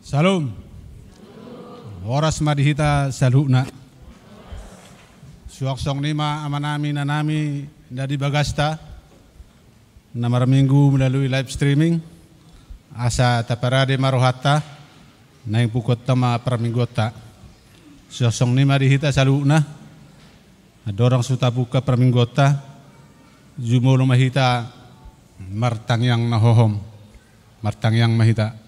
Salam. Oras madihita saluna. Suaksong nima amanami nanami dari Bagasta. Namar minggu melalui live streaming. Asa taparade marohata. Naing pukot tama praminggota. Suaksong nima dihita saluna. Adorang suta buka praminggota. Jumulo mahita martang yang nahohom. Martang yang mahita.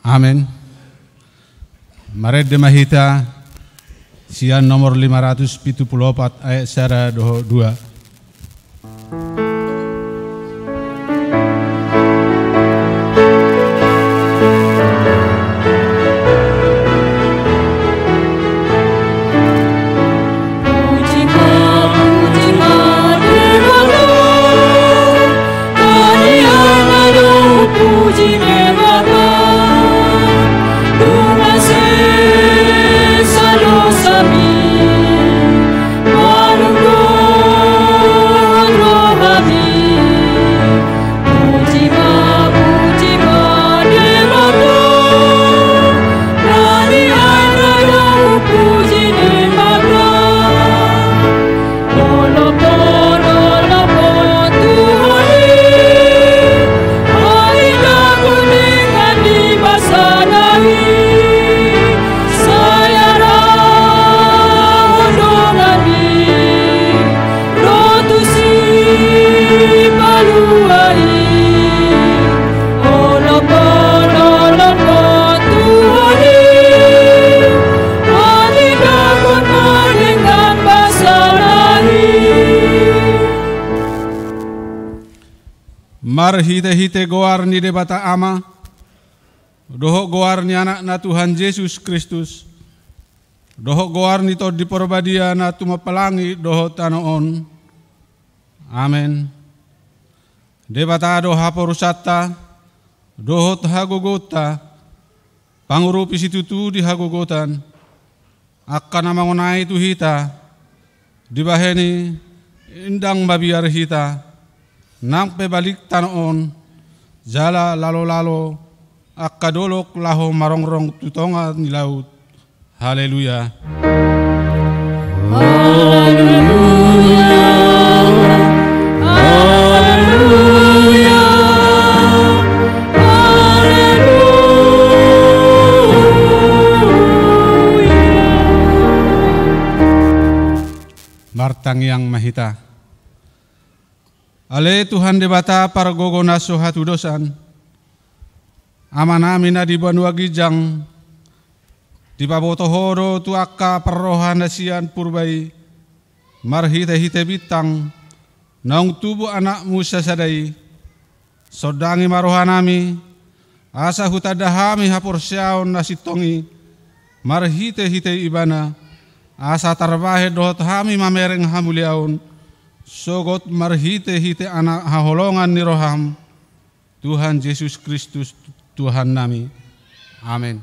Amin. Maret de mahita sian nomor 574 ayat sara 2. Mar hite-hite goar ni debata ama, dohok goar ni anak na Tuhan Yesus Kristus, dohok goar ni to di porbadia na tumapalangi dohok tanoon. Amen. Debata doha porusata, dohot hagogota, pangurupi situtu di hagogotan, akan namangunai tu hita, dibaheni indang babiar hita, nang pebalik tanoon, jala lalo-lalo, akadolok laho marongrong tutonga ni laut. Haleluya. Haleluya. Haleluya. Haleluya. Martang yang mahita. Ale Tuhan debata para gogona sohatu dosan. Amanami na di banua gijang. Di pabotohoro tu akka perrohan nasian purbai. Marhite-hite bitang. Naung tubuh anak Musa sadai. Sodangi marohanami. Asa hutadahami hapur syaon nasitongi. Marhite-hite ibana. Asa tarbahe dohot hami mamereng hamuliaun. Sogot marhite-hite anak haholongan ni roham Tuhan Yesus Kristus Tuhan nami. Amin.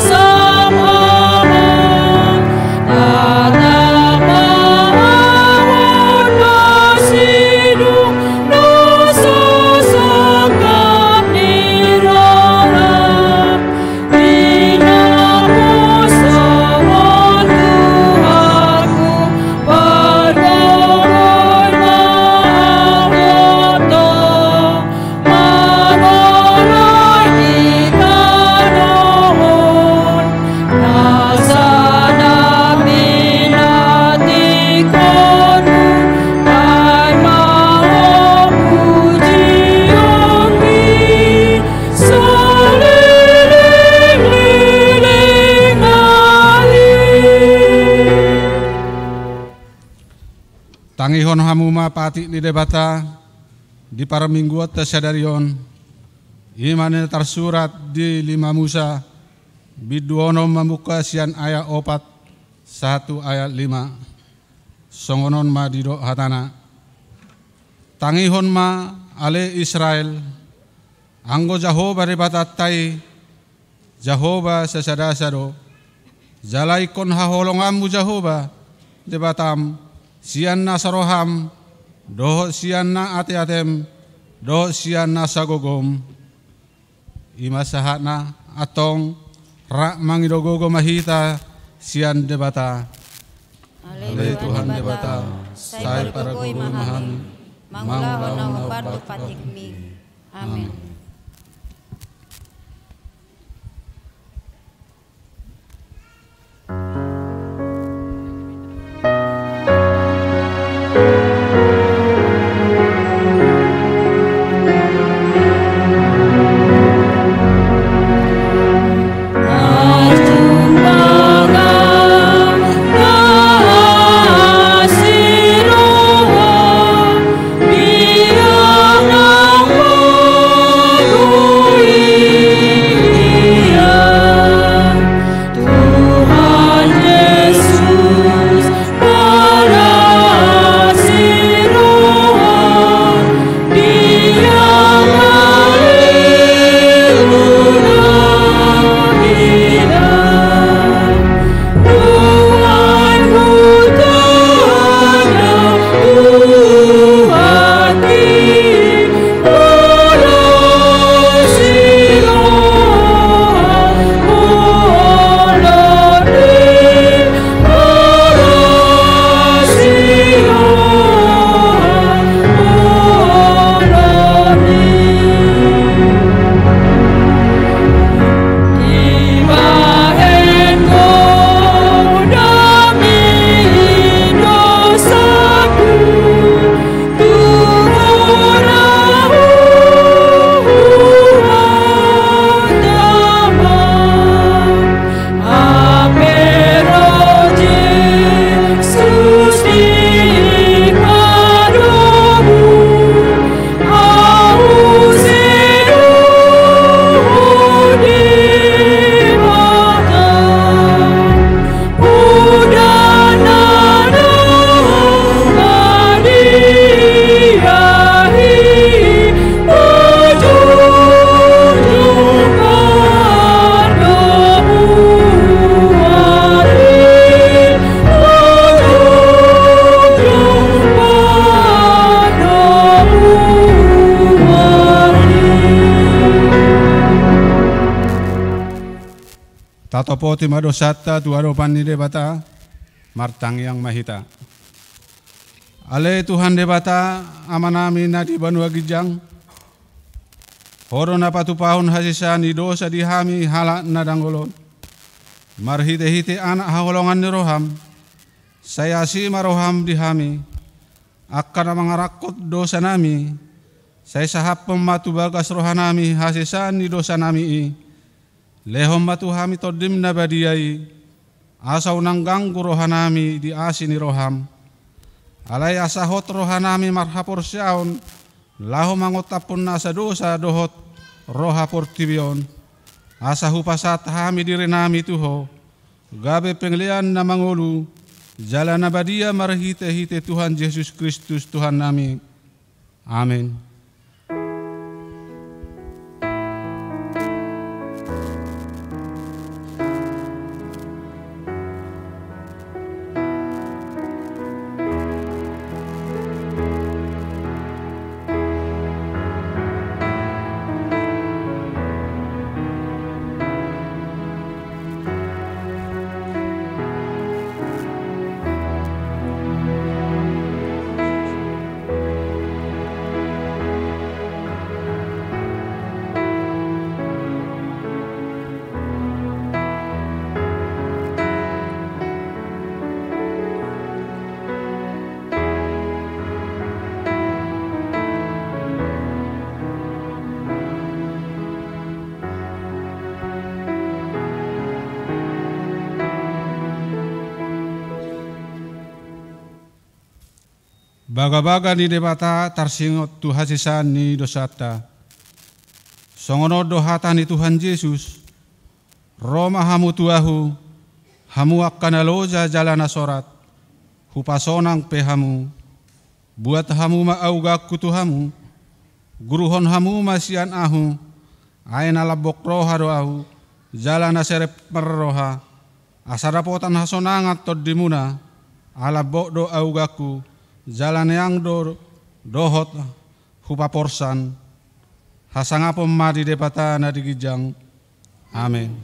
Sama Tangihon hamuma pati ni debata di para mingguat tasadarion imane tersurat di 5 Musa biduono membuka sian ayat 1 ayat 5 songonon ma dido hatana tangihon ma ale Israel anggo Jehova rebatatai Jehova sasadasado jalai kon haholongamu Jehova debatam sian na saroham doh sian na ate-atem doh sian na sagogom imasahana atong rak mangidogogo mahita sian debata ale Tuhan debata saya para guru mahami mangulahon na mabardo patikmi amin. Tatopo timado sata tuado panide bata martang yang mahita. Ale Tuhan debata amanami na di Banua Gijang. Horo na patupahon hasisa ni dosa dihami halak na danggolon. Marhite-hite anak haholongan ni roham. Saya si maroham dihami. Akan mangarakot dosa nami. Saya sahap pematu bagas rohanami hasisa ni dosa nami i. Lehom batu hami todim nabadiyai asau nangganggu rohanami di asini roham alai asahot rohanami marhapor syaun laho mangotapun nasa dosa dohot rohapor tibion asahu pasat hami direnami tuho gabe penglian na mangulu jalan nabadia marhite-hite Tuhan Yesus Kristus Tuhan nami amin. Baga-baga ni debata tarsingot tu hasisan ni dosata. Songono dohata ni Tuhan Yesus. Roma hamu tuahu, hamu akkanaloja jalana sorat. Hupasonang pehamu. Buat hamu maaugaku tuhamu. Guruhon hamu masian ahu. Aina labok roha doahu. Jalana serep merroha. Asarapotan hasonangat todimuna. Alabok do augaku. Jalan yang dohot hupaporsan hasangapom madi depata na digijang. Amin.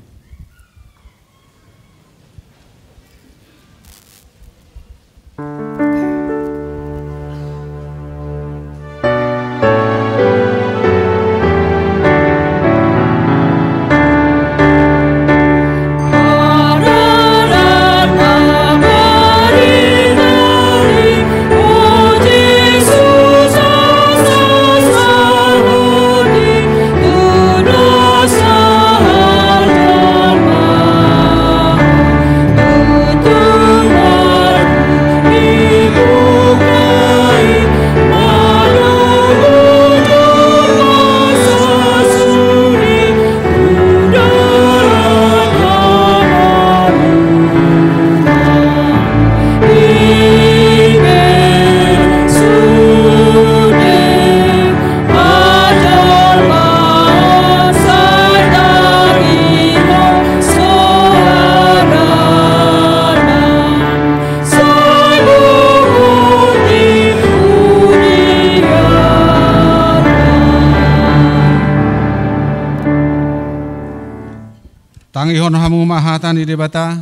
Tangihon hamu mahatan di debata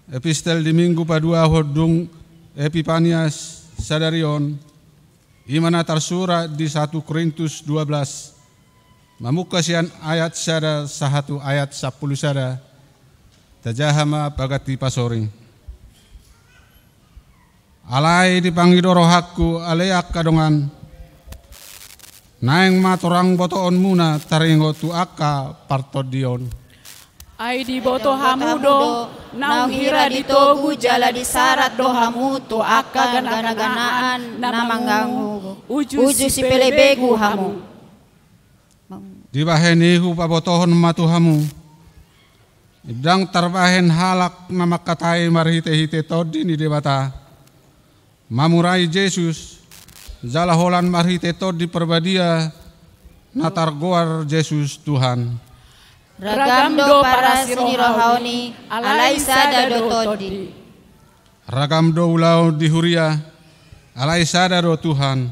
epistel di minggu padua hodung Epipanias sadarion imana tarsura di 1 Korintus 12 mamukasian ayat sada sahatu ayat 10 sada tajahama pagati pasoring alai dipanggido rohaku aleak kadongan naeng matorang botoon muna taringo tu aka partodion Ai di boto hamu do, nau hira di togu jala di sarat do hamu to aka gana-ganaan namanggangu. Uju si pelebegu hamu. Di bahenihu pabotohon matu hamu. Idang tarbahen halak namakatai marhite-hite todi ni debata. Mamurai Yesus, jala holan marhite todi perbadia natargoar Yesus Tuhan. Ragam do para sini rohani alai sada do todi. Ragam do ulau di huria alai sada do Tuhan.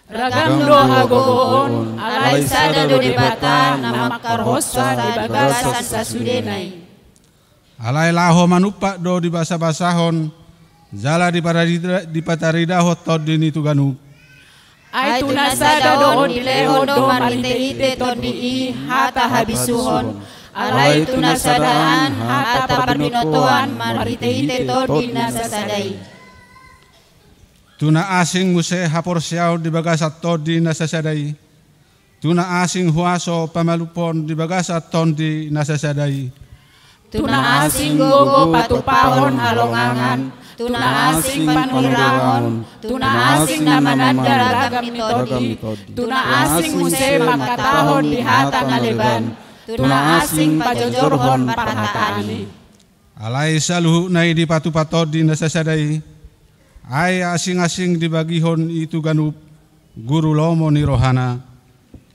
Ragam do hagogoon alai sada do debata nama karhosa di bagasan sasudenai. Alai laho manupak do di basa-basahon jala di pataridaho todi ni tuganu. Ai tunasada do dileho do marhite-hite todi I hata habisuhon. Alai tunasadaan hata parbinotoan marhite-hite todi nasasadai. Tuna asing muse haporsiaw di bagasat todi nasasadai. Tuna asing huaso pamalupon di bagasat tondi nasasadai. Tuna asing gogo patupahon halongangan. Tuna asing panhirangon, tuna asing namananda ragam ni todi, tuna asing muse makatahon di hata ngaleban, tuna asing pajojorhon parhataani. Alai saluhu nai di patupatodi nasasadai, ai asing-asing dibagihon itu ganup, guru lomo ni rohana,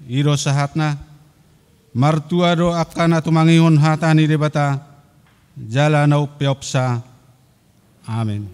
iro sahatna, martua do akana tumangihon hata ni debata, jala nau peopsa. Amin.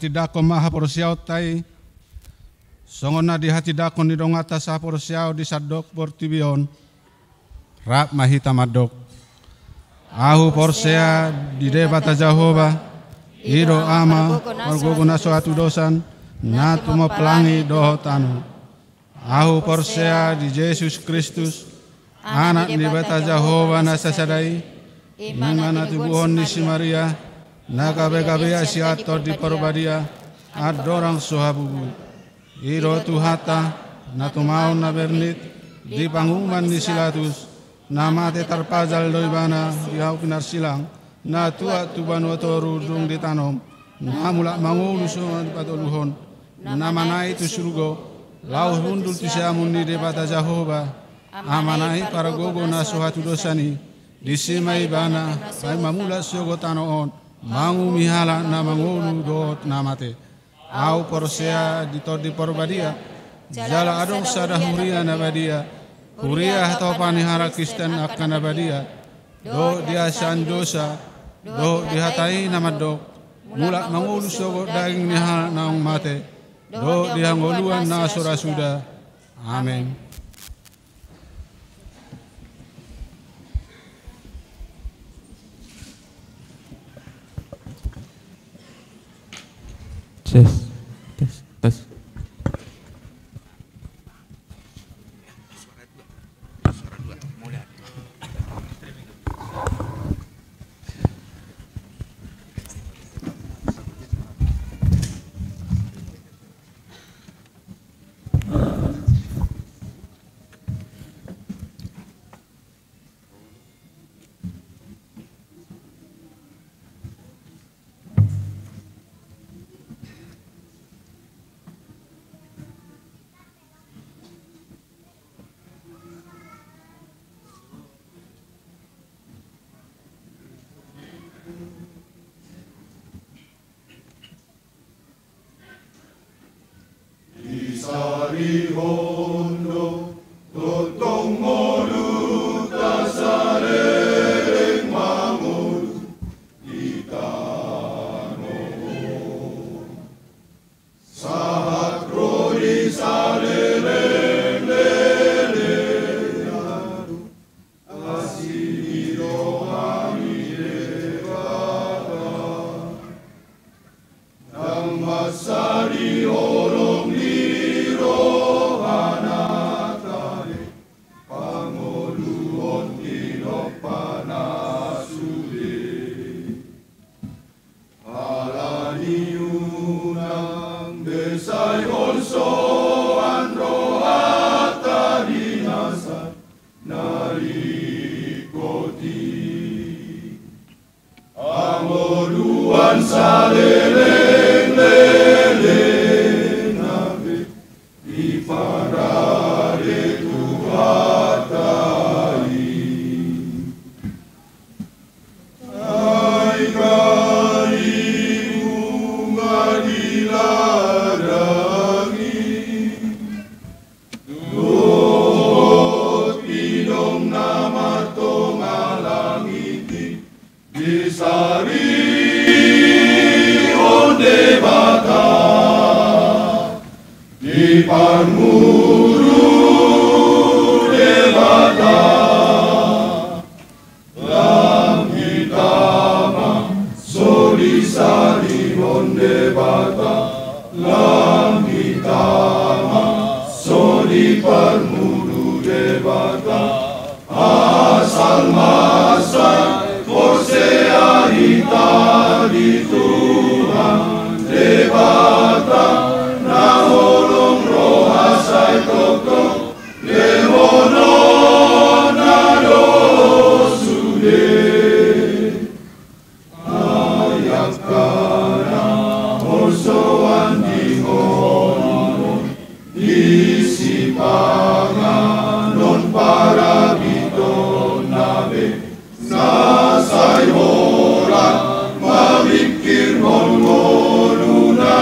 hati dakon maha porsiao tai songona di hati dakon ni dong atas sa porsiao di sadok portibion rap mahita madok ahu porsea di debata Jehova iro ama margogo na suatu dosan na tumo pelangi dohotanu ahu porsea di Yesus Kristus anak di bata Jehova na sasadai imana tubuhon ni si Maria na kabe-kabe asiator di perbadia adorang sohabubu iro tuhata na tumaon na bernit di pangumuman ni silatus na mate tarpajal doibana yau kinar silang na tua tuban watoru dung ditanom na mulak mangulu sungan patoluhon na manai tu surgo lau hundul tu siamun ni debata Jehova amanai para gogo na suhatu dosani disimai bana ay mamula syogo tanoon mangu mihala na mangulu dot namate au porsea ditor di porbadia jala adong sada huria nabadia huria atau panihara Kristen akan nabadia do dia sandosa do dihatai namadok mulak mangulu sogo daging nihal naung mate do dihangoluan na surasuda amin. Tes. Mamikir mon ngoluna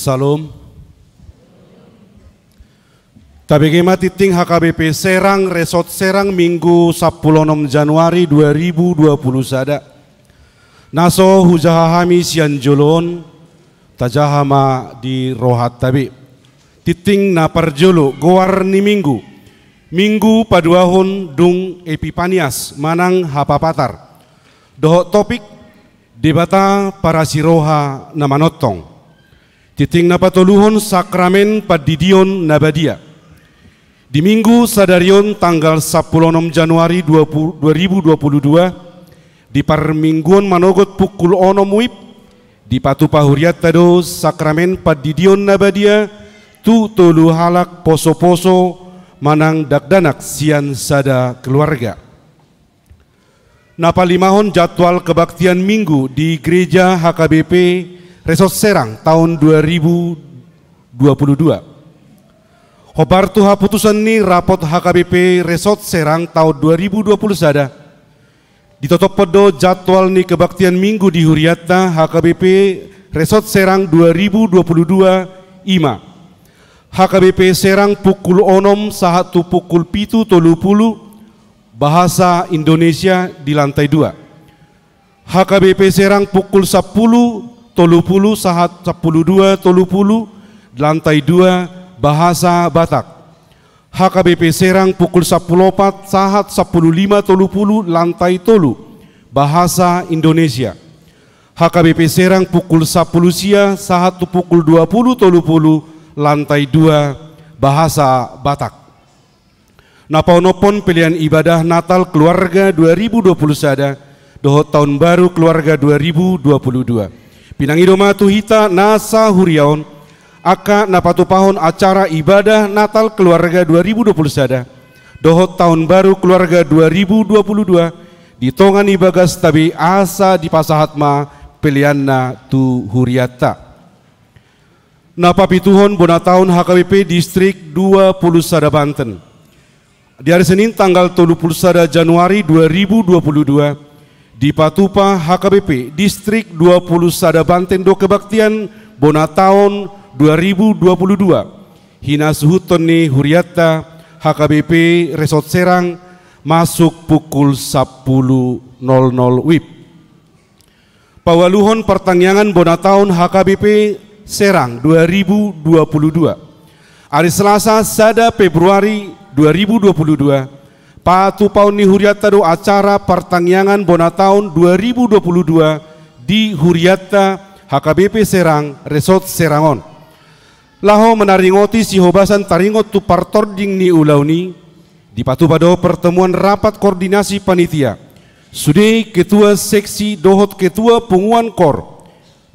Salam. Tabegema titing HKBP Serang Resort Serang Minggu 16 Januari 2020 sada. Naso hujahahami sian jolon tajahama di rohat tabi. Titing na parjolo goar ni minggu. Minggu paduahon dung Epipanias manang hapapatar. Dohok topik debata para siroha na manotong. Titing na patuluhon sakramen padidion nabadia. Di minggu sadarion tanggal 16 Januari 2022 di parmingguan manogot pukul 6 wib di patu pahuriat tado sakramen padidion nabadia tu tolu halak poso-poso manang dakdanak sian sada keluarga. Napalimahon jadwal kebaktian minggu di gereja HKBP Resort Serang tahun 2022. Hobar tuha putusan ni rapot HKBP Resort Serang tahun 2020 sada. Ditutup pedo jadwal ni kebaktian minggu di Huriatna HKBP Resort Serang 2022 ima. HKBP Serang pukul 6 sahatu pukul 7.30 bahasa Indonesia di lantai 2. HKBP Serang pukul 10.30 sahat 12.30 lantai 2 bahasa Batak. HKBP Serang pukul 10.04 sahat 15.30 lantai 3 bahasa Indonesia. HKBP Serang pukul 10 sia sahat pukul 20.30 lantai 2 bahasa Batak. Napaunopon pilihan ibadah Natal keluarga 2020 sada dohot tahun baru keluarga 2022. Pinangidoma tuhita nasa huriaon aka napatupahon acara ibadah Natal keluarga 2020 sada dohot tahun baru keluarga 2022 ditongan ibagas tabi asa di pasahatma pilihanna tu huriata. Napapituhon bona tahun HKBP distrik 20 sada Banten. di hari Senin tanggal 31 Januari 2022 di Patupa HKBP Distrik 20 Sada Banten do Kebaktian Bona tahun 2022 hina suhuton ni Huriata HKBP Resort Serang masuk pukul 10.00 WIB. Pawaluhon pertangyangan Bona tahun HKBP Serang 2022 hari Selasa sada Februari 2022 Patupaon ni Huriata do acara pertangyangan Bona tahun 2022 di Huriata HKBP Serang Resort Serangon. Laho menaringoti si hobasan taringot tu partording ni ulauni di Patupado pertemuan rapat koordinasi panitia. Sudah ketua seksi dohot ketua punguan kor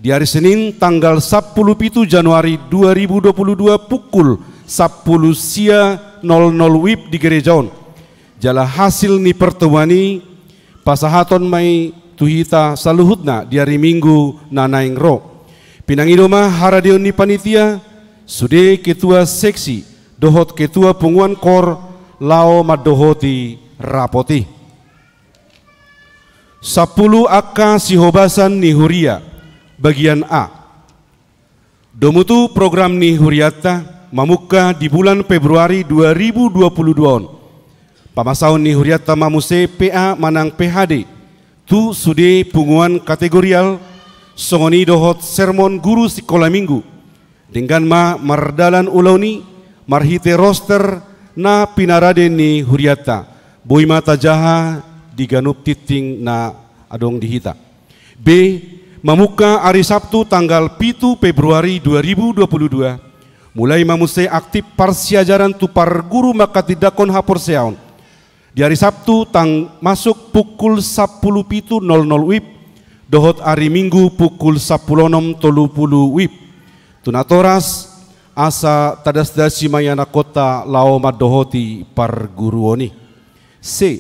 di hari Senin tanggal 17 Januari 2022 pukul 10.00 WIB di Gerejaon. Jala hasil ni pertemuan ni pasahaton mai tuhita saluhutna di hari Minggu nanaing ro. Pinangidoma haradion ni panitia sude ketua seksi dohot ketua punguan kor lao madohoti rapoti. 10 akka sihobasan ni Huria bagian A. Domutu program ni Huriata mamuka di bulan Februari 2022. Pamasaun ni Huriata mamuse PA manang PHD tu sude punguan kategorial songoni dohot sermon guru sekolah minggu dengan mardalan ulauni marhite roster na pinaraden ni Huriata boy mata jaha diganup titing na adong dihita. B. Mamuka hari Sabtu tanggal 7 Februari 2022 mulai mamuse aktif parsiajaran tupar guru makatidakon hapor seaon. Di hari Sabtu masuk pukul 10.00 WIB dohot hari Minggu pukul 10.30 WIB. Tunatoras asa tadasdasi mayana kota lao madohoti par guruoni. C.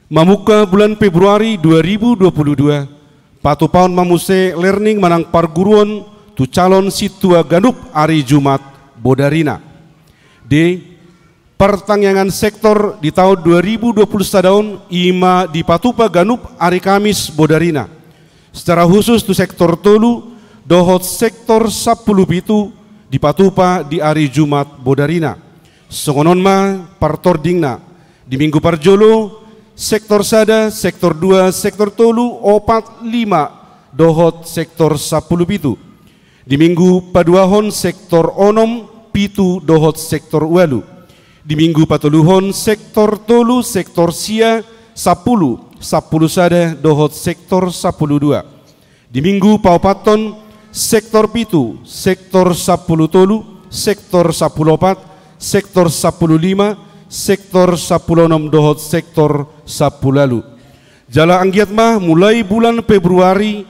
Mamuka bulan Februari 2022 Patupaon mamuse learning manang par guruon tu calon situa ganup hari Jumat Bodarina. D. Pertangyangan sektor di tahun 2021 ima di Patupa ganup hari Kamis Bodarina. Secara khusus tu sektor tolu dohot sektor 10 pitu di Patupa di hari Jumat Bodarina. Songonon ma partordingna di Minggu Parjolo sektor sada, sektor 2, sektor tolu, 4, 5 dohot sektor 10 pitu. Di Minggu Paduahon sektor onom pitu dohot sektor walu. Di Minggu Patuluhon sektor tolu, sektor sia 10 sada dohot sektor 12. Di Minggu Paupaton sektor pitu, sektor 10 tolu, sektor 14, sektor 15, sektor 16 dohot sektor 10 lalu. Jala anggiat mah mulai bulan Februari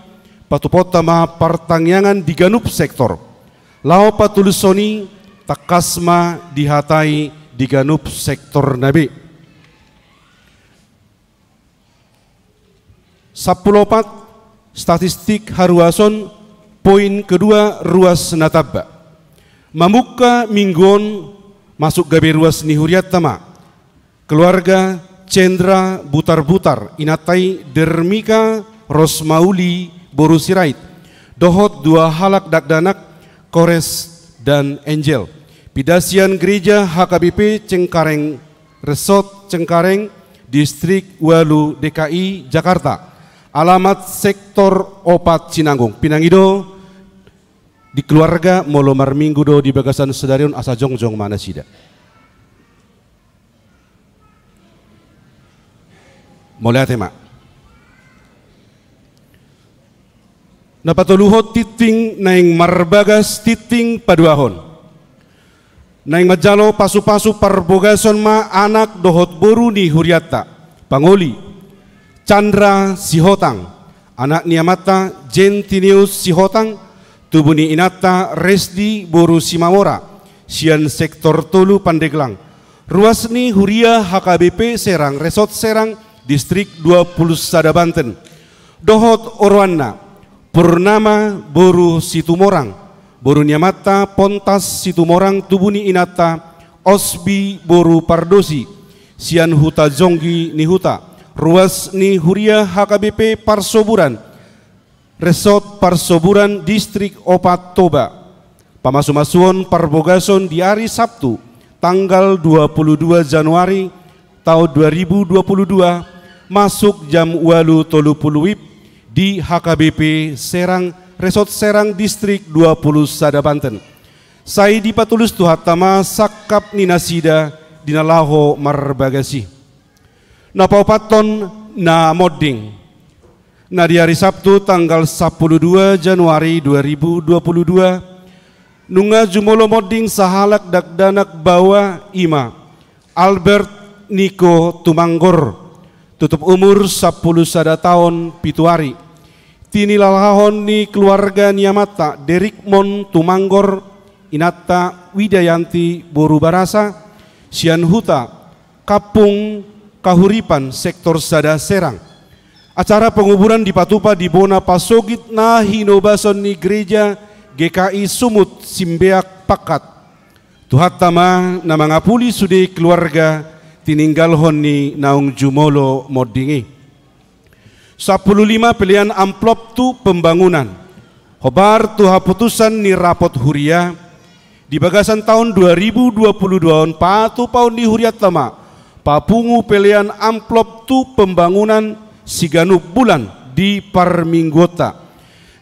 patupota mah pertangyangan diganup sektor. Lao patulusoni takasma dihatai diganup sektor nabi. 14 statistik haruason poin kedua ruas nataba. Mamuka mingguon masuk gabe ruas ni Huriata ma. Keluarga Cendra Butar-Butar inatai Dermika Rosmauli Borusirait. Dohot 2 halak dakdanak Kores dan Angel. Pidasian Gereja HKBP Cengkareng Resort Cengkareng Distrik Walu DKI Jakarta. Alamat sektor 4 Cinanggung. Pinangido di keluarga molomar minggu do di bagasan sedarion asa jongjong mana sida. Mulai tema. Napatuluhot titing naing marbagas titing paduahon. Naing majalo pasu-pasu parbogason ma anak dohot boru ni Huriata. Pangoli Chandra Sihotang, anak niamata Gentinius Sihotang, tubuni inata Resdi Boru Simamora, sian sektor tolu Pandeglang. Ruas ni Huria HKBP Serang, Resort Serang, Distrik 20 Sada Banten. Dohot Orwana, Purnama Boru Situmorang, Boru niamata Pontas Situmorang, tubuni inata Osbi Boru Pardosi, Sian Huta Jonggi Nihuta, Ruas Ni Huria HKBP Parsoburan, Resort Parsoburan Distrik Opat Toba. Pamasumasuon Parbogason di hari Sabtu, tanggal 22 Januari tahun 2022, masuk jam 8.30 di HKBP Serang, Resort Serang Distrik 20 Sada Banten. Saya dipatulus tuhatama sakap ninasida dinalaho marbagasi. Na paupaton na modding. Na di hari Sabtu tanggal 12 Januari 2022, nunga jumolo modding sahalak dakdanak bawa ima Albert Niko Tumanggor, tutup umur 10 sada tahun pituari. Tinilalahon ni keluarga Niamata Derikmon Tumanggor Inata Widayanti Boru Barasa Sian Huta Kapung Kahuripan sektor Sada Serang. Acara penguburan di Patupa di Bona Pasogit na hinobason ni gereja GKI Sumut Simbeak Pakat. Tuhatama na mga puli sudi keluarga tininggalhon ni naung jumolo moddingi. 15 pilihan amplop tu pembangunan. Hobar tuha putusan ni rapot huria di bagasan tahun 2022 patu paun di huriat tama papungu pilihan amplop tu pembangunan siganup bulan di parminggota.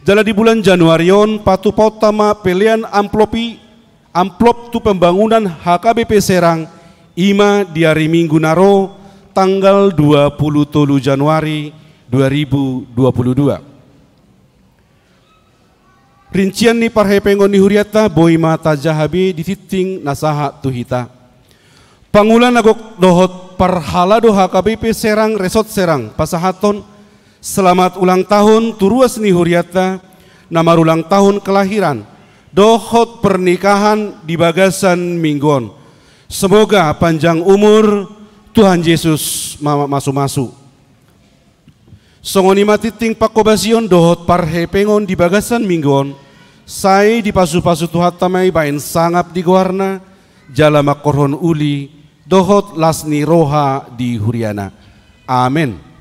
Jala di bulan Januarion patu paut tama pilihan amplop tu pembangunan HKBP Serang ima di hari Minggu naro tanggal 23 Januari 2022. Rincian ni parhepengon ni huriata boy mata jahabi dititing nasaha tuhita. Pangulan nagok dohot parhalado HKBP Serang Resort Serang pasahaton selamat ulang tahun turuas ni huriata nama ulang tahun kelahiran dohot pernikahan di bagasan minggon. Semoga panjang umur Tuhan Yesus masu-masu. Songoni matiting pakobasion dohot parhepengon di bagasan minggon. Sai di pasu-pasu tuhat tamai bain sangap di guarna jala makorhon uli dohot lasni roha di huriana. Amin.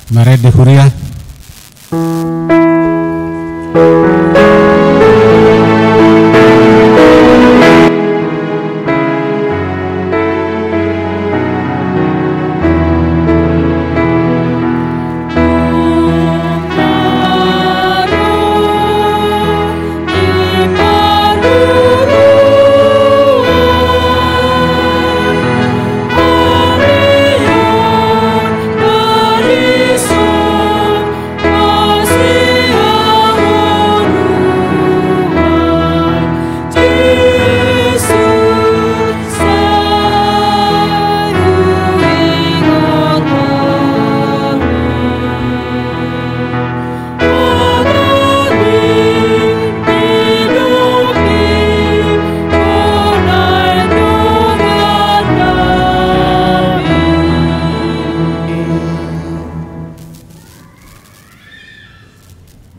Mari di Huria.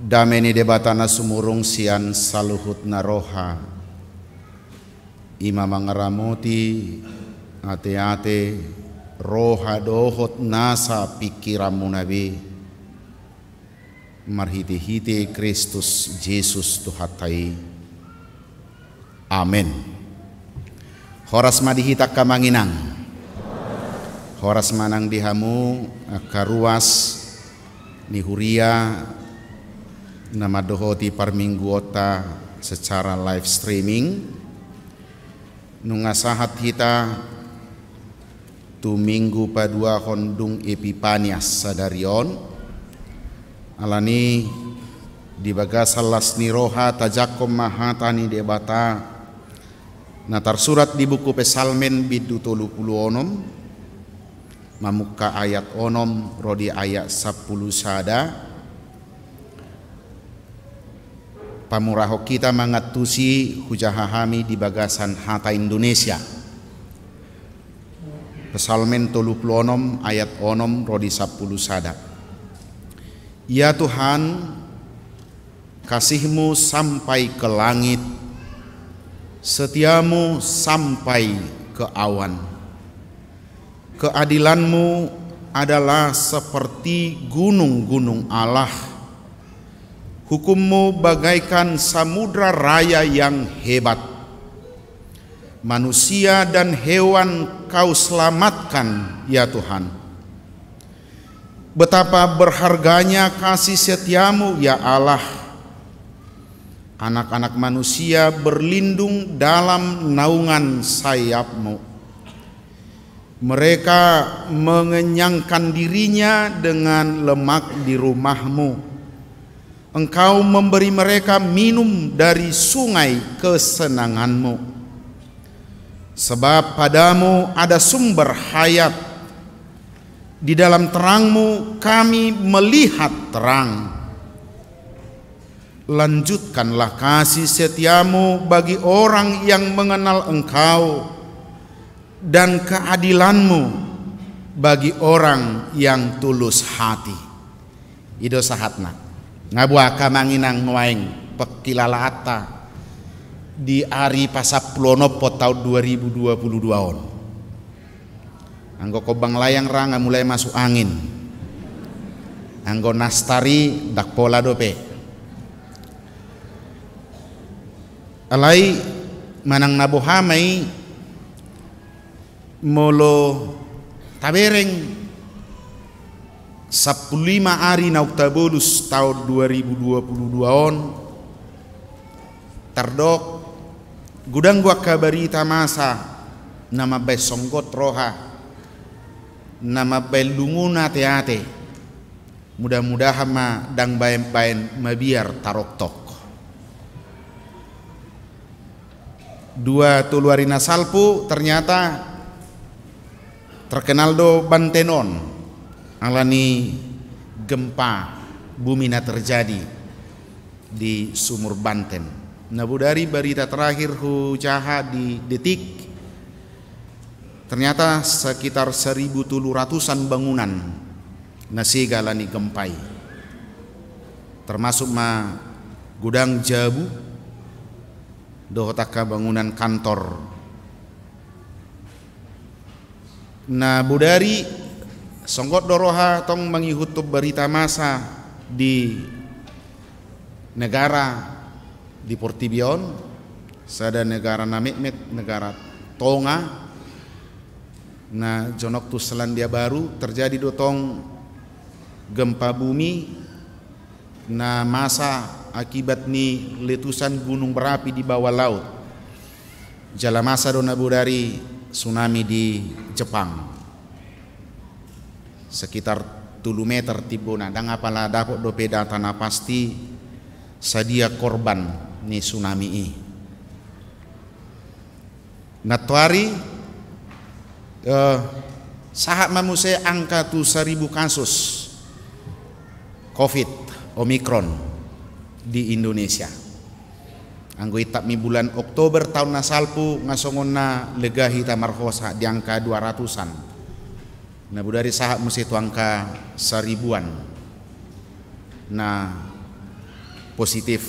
Dameni debatana sumurung sian saluhut naroha ima mangaramuti ate-ate roha dohot nasa pikiramu nabi marhiti-hiti Kristus Yesus Tuhatai. Amin. Horas madihita kamanginang, horas manang dihamu karuas ni Huria nama dohoti parmingguota secara live streaming nungasahat kita tu minggu padua hondung Epipanias sadarion alani di bagasalas ni roha tajakom mahatani debata natar surat di buku Pesalmen bidu 30 mamuka ayat onom rodi ayat 10 sada pamuraho kita mangatusi hujahahami di bagasan hata Indonesia. Pesalmen 36 ayat onom rodi 10 sada. Ya Tuhan, kasih-Mu sampai ke langit, setiamu sampai ke awan. Keadilan-Mu adalah seperti gunung-gunung Allah. Hukum-Mu bagaikan samudra raya yang hebat. Manusia dan hewan Kau selamatkan, ya Tuhan. Betapa berharganya kasih setia-Mu, ya Allah. Anak-anak manusia berlindung dalam naungan sayap-Mu. Mereka mengenyangkan dirinya dengan lemak di rumah-Mu. Engkau memberi mereka minum dari sungai kesenangan-Mu. Sebab padamu ada sumber hayat. Di dalam terang-Mu kami melihat terang. Lanjutkanlah kasih setia-Mu bagi orang yang mengenal Engkau, dan keadilan-Mu bagi orang yang tulus hati. Ido sahatna ngabua kamanginang nuaing pekilalata di hari pasaplonopo tahun 2022 on. Anggo kobang layang ranga mulai masuk angin. Anggo nastari dak pola dope. Alai manang nabohamai molo tabereng 15 hari na Oktabolus tahun 2022 on terdok gudang gua kabarita masa nama besonggot roha nama belunguna teate mudah-mudahan ma dang baen-baen mabiar tarok tok dua tuluarina salpu ternyata terkenal do Bantenon alani gempa bumi na terjadi di Sumur Banten. Nabu dari berita terakhir hujaha di Detik, ternyata sekitar 1.700-an bangunan nasigalani gempai, termasuk ma gudang jabu, dohotaka bangunan kantor. Nah budari Songgot doroha tong mengihutub berita masa di negara di Portibion, sada negara Namekmet, negara Tonga. Nah, jonok tu Selandia Baru terjadi dotong gempa bumi. Nah, masa akibat ni letusan gunung berapi di bawah laut. Jala masa dona budari tsunami di Jepang. Sekitar 3 meter tibuna. Dan apalah dapat dope data na pasti sadia korban ni tsunami i. Natuari sahat manusia angka tu 1000 kasus COVID Omikron di Indonesia. Anggo itap mi bulan Oktober tahun nasalpu ngasongon na legahi tamarhosa di angka 200-an. Nah budari sahat musia tu angka 1000-an. Nah positif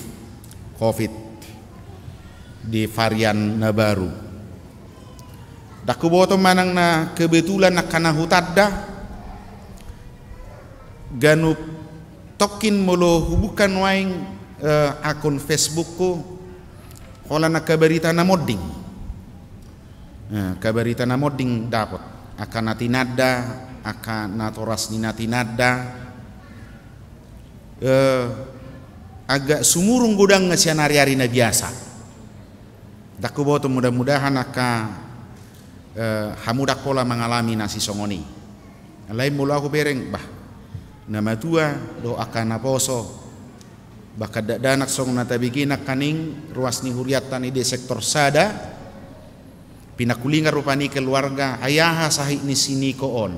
COVID di varian na baru. Daku boto manang na kebetulan na kana hutadda ganu tokin molo hubukan waing akun Facebookku hola na kabarita na modding. Kabarita na modding dapat akan natinada akan natoras ni natinada agak sumurung gudang nga siya nari-ari na biasa. Daku boto mudah-mudahan akan hamudak pola mengalami nasi songoni. Lain mula aku bereng bah nama tua do akan naposo bakat danak song nata bikin kaning ruas ni huriatan ide sektor sada pinakulinga rupani keluarga ayaha sahik ni sini koon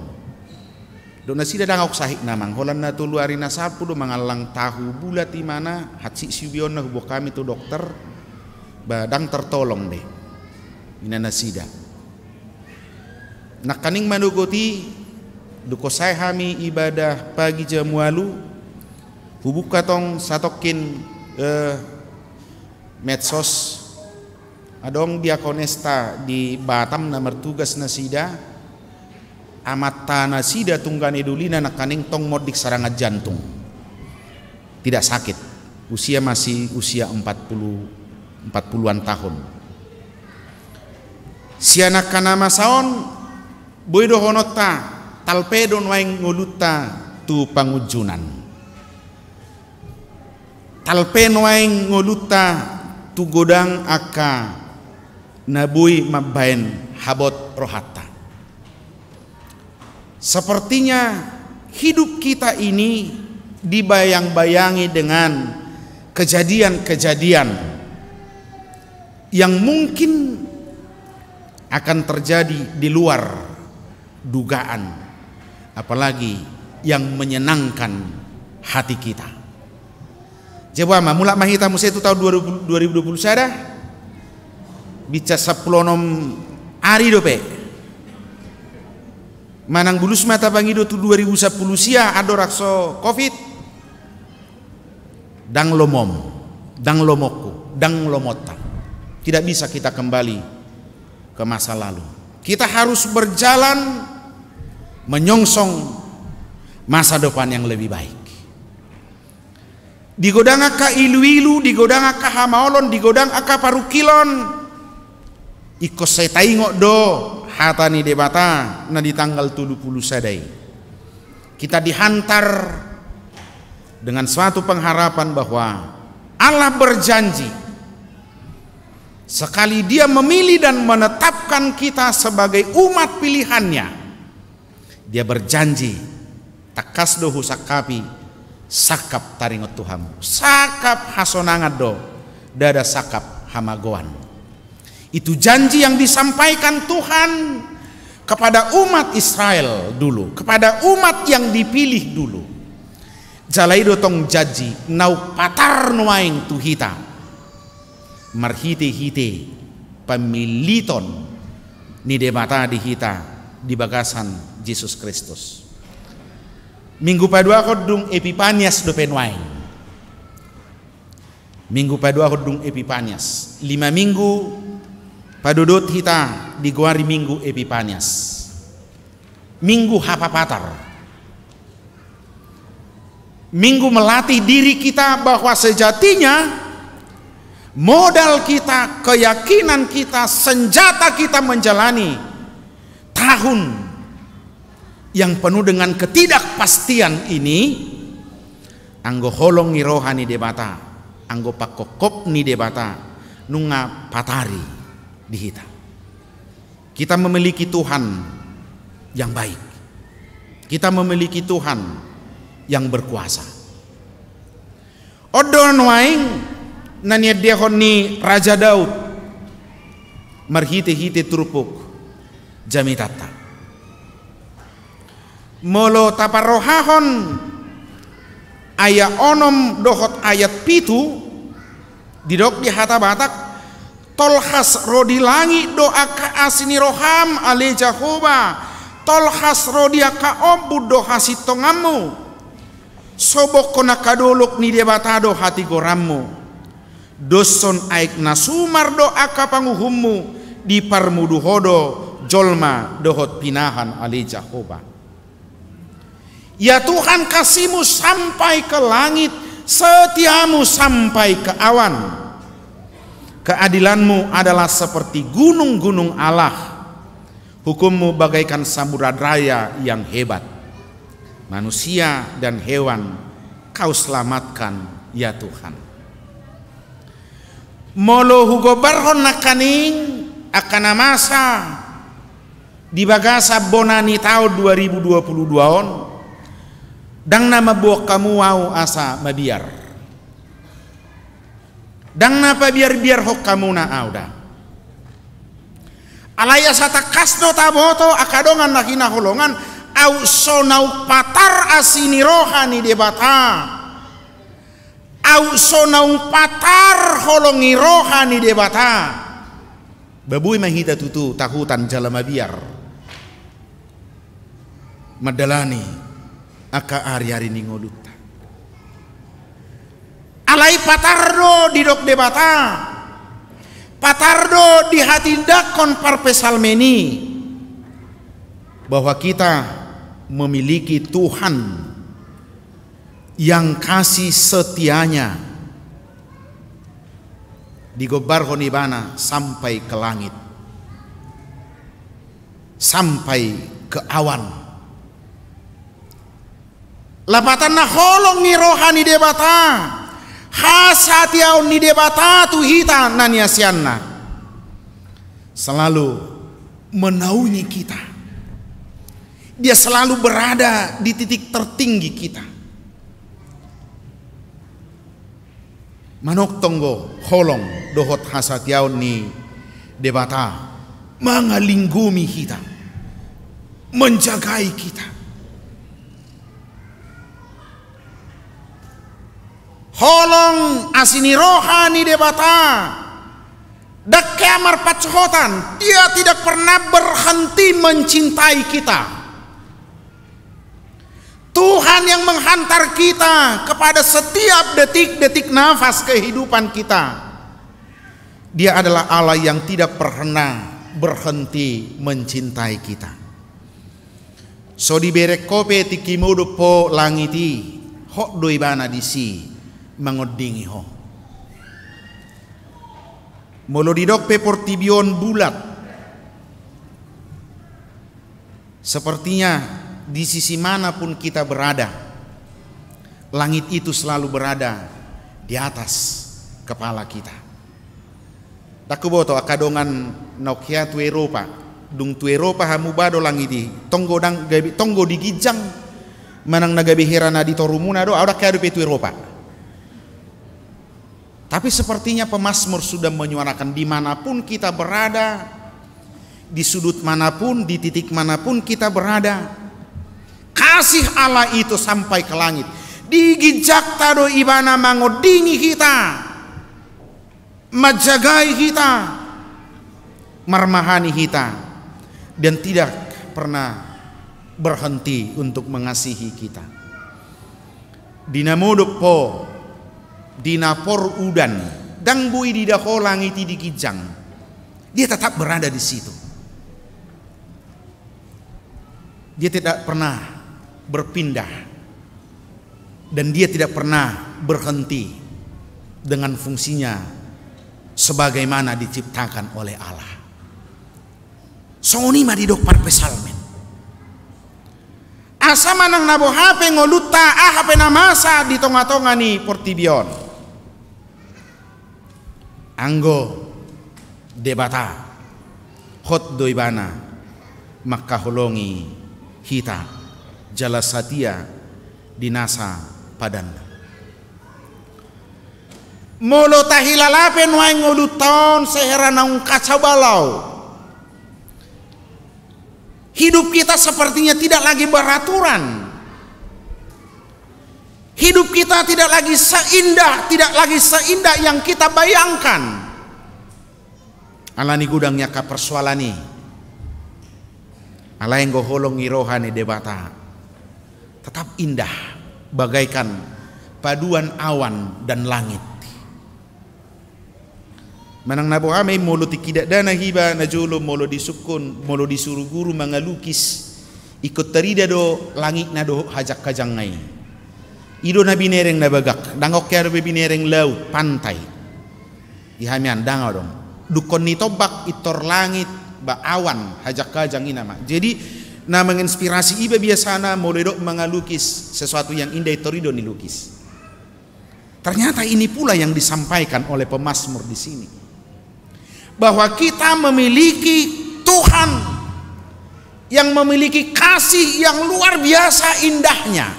do nasi dadang aku sahik namang holan na tu luari nasapu do mangalang tahu bulat di mana hatsi sibion na hubuk kami tu dokter badang tertolong deh ina nasida. Nak kaning manugoti duko saya hami ibadah pagi jamualu hubuk katong satokin medsos adong diakonesta di Batam na mertugas nasida amat nasida tunggan edulina nak kaning tong modik sarangat jantung tidak sakit usia masih usia 40-an tahun sianak kana masaon boydo honota talpedon waing nguluta tu pangujunan talpen waing nguluta tu godang aka nabui mabain habot rohata. Sepertinya hidup kita ini dibayang-bayangi dengan kejadian-kejadian yang mungkin akan terjadi di luar dugaan, apalagi yang menyenangkan hati kita. Coba mulak mahita musia itu tahun 2020 sada bica 10 hari dope manang bulus mata bangido tu 2010 sia ado rakso COVID dang lomom dang lomoku dang lomota. Tidak bisa kita kembali ke masa lalu. Kita harus berjalan menyongsong masa depan yang lebih baik. Digodang aka ilu-ilu, digodang aka hamaolon, digodang aka parukilon. Iko saya taingok do hatani debata na di tanggal 70 sadai. Kita dihantar dengan suatu pengharapan bahwa Allah berjanji sekali Dia memilih dan menetapkan kita sebagai umat pilihannya, Dia berjanji takas do husakapi sakap taringot Tuhanmu, sakap hasonangat do dada sakap hamagoan. Itu janji yang disampaikan Tuhan kepada umat Israel dulu, kepada umat yang dipilih dulu. Jalai dotong janji nau patar nuaing tuhita marhite-hite pemiliton ni debata di hita di bagasan Yesus Kristus. Minggu padua kodung Epipanias do penwaing. Minggu padua kodung Epipanias. 5 minggu padudut hita di guari minggu Epipanias. Minggu hapapatar Minggu melatih diri kita bahwa sejatinya modal kita, keyakinan kita, senjata kita menjalani tahun yang penuh dengan ketidakpastian ini, anggo holong ni rohani debata, anggo pakokop ni debata, nunga patari di hita. Kita memiliki Tuhan yang baik. Kita memiliki Tuhan yang berkuasa. Odon waing nanya dehon ni Raja Daud marhite-hite turupuk jamitata. Molo taparohahon ayat onom dohot ayat pitu didok di hata batak tolhas rodi langi doa ka asini roham ale Jehovah tolhas rodi ka obu doha sitongamu sobok kona kadolok ni debatado hati gorammu doson aik nasumar doa ka panguhummu di parmudu hodo jolma dohot pinahan ale Jehovah. Ya Tuhan, kasih-Mu sampai ke langit, setia-Mu sampai ke awan. Keadilan-Mu adalah seperti gunung-gunung Allah. Hukum-Mu bagaikan samudra yang hebat. Manusia dan hewan Kau selamatkan, ya Tuhan. Molo hugo barhon nakaning akan masa di bagasa bonani tahun 2022 on. Dang nama buah kamu wau asa mabiar. Dang napa biar hok kamu na auda. Alaya sata kasno taboto akadongan nakina holongan au sonau patar asini rohani debata. Au sonau patar holongi rohani debata. Babui mahita tutu tahutan jalama biar. Madalani aka ari-ari ningodutta. Alai patardo di dok debata. Patardo di hati dakon parpesalmeni. Bahwa kita memiliki Tuhan yang kasih setianya digobar honibana sampai ke langit. Sampai ke awan. Lapatan na holong ni rohani debata hasatiaw ni debata tuhita naniasianna selalu menaungi kita. Dia selalu berada di titik tertinggi kita. Manok tonggo holong dohot hasatiaw ni debata mengalinggumi kita, menjagai kita. Holong asini rohani debata dak kamar pacohotan, dia tidak pernah berhenti mencintai kita. Tuhan yang menghantar kita kepada setiap detik-detik nafas kehidupan kita. Dia adalah Allah yang tidak pernah berhenti mencintai kita. So dibere kope tikimodo po langiti hok doi bana disi mangodingi ho. Molo didok pe portibion bulat. Sepertinya di sisi manapun kita berada, langit itu selalu berada di atas kepala kita. Takuboto akadongan nokia tu Eropa, dung tu Eropa hamubado langiti, tonggo digijang, manang nagabi herana di torumuna do, ada kaya tu Eropa. Tapi sepertinya pemazmur sudah menyuarakan dimanapun kita berada, di sudut manapun, di titik manapun kita berada, kasih Allah itu sampai ke langit. Digijak tado ibana mangodingi kita, menjagai kita, marmahani kita, dan tidak pernah berhenti untuk mengasihi kita. Dinamodok po dinapor udan dang bui di daho langiti di kijang, dia tetap berada di situ. Dia tidak pernah berpindah dan dia tidak pernah berhenti dengan fungsinya sebagaimana diciptakan oleh Allah. Songoni madi dok par pesalmen. Asa manang nabo hape ngoluta hape namasa di tonga-tonga ni portibion. Anggo debata hot doibana makaholongi hita jalasatia dinasa padan. Molo tahilalapen wae ngoluton seheranaung kacabalau. Hidup kita sepertinya tidak lagi beraturan. Hidup kita tidak lagi seindah yang kita bayangkan. Alani gudangnya ka persoalani. Alai goholong irohani debata. Tetap indah bagaikan paduan awan dan langit. Manang nabo ame molo tikidak dana hiba na jolo molo disukun molo disuruh guru mangalukis ikut terida do langit na do hajak kajangai ido na binereng na bagak dangok kaya do binereng laut pantai ihamian dango dong dukon ni tobak itor langit ba awan hajak kajang inama. Jadi na menginspirasi iba biasana molo do mangalukis sesuatu yang indah itorido nilukis. Ternyata ini pula yang disampaikan oleh pemazmur di sini. Bahwa kita memiliki Tuhan yang memiliki kasih yang luar biasa indahnya.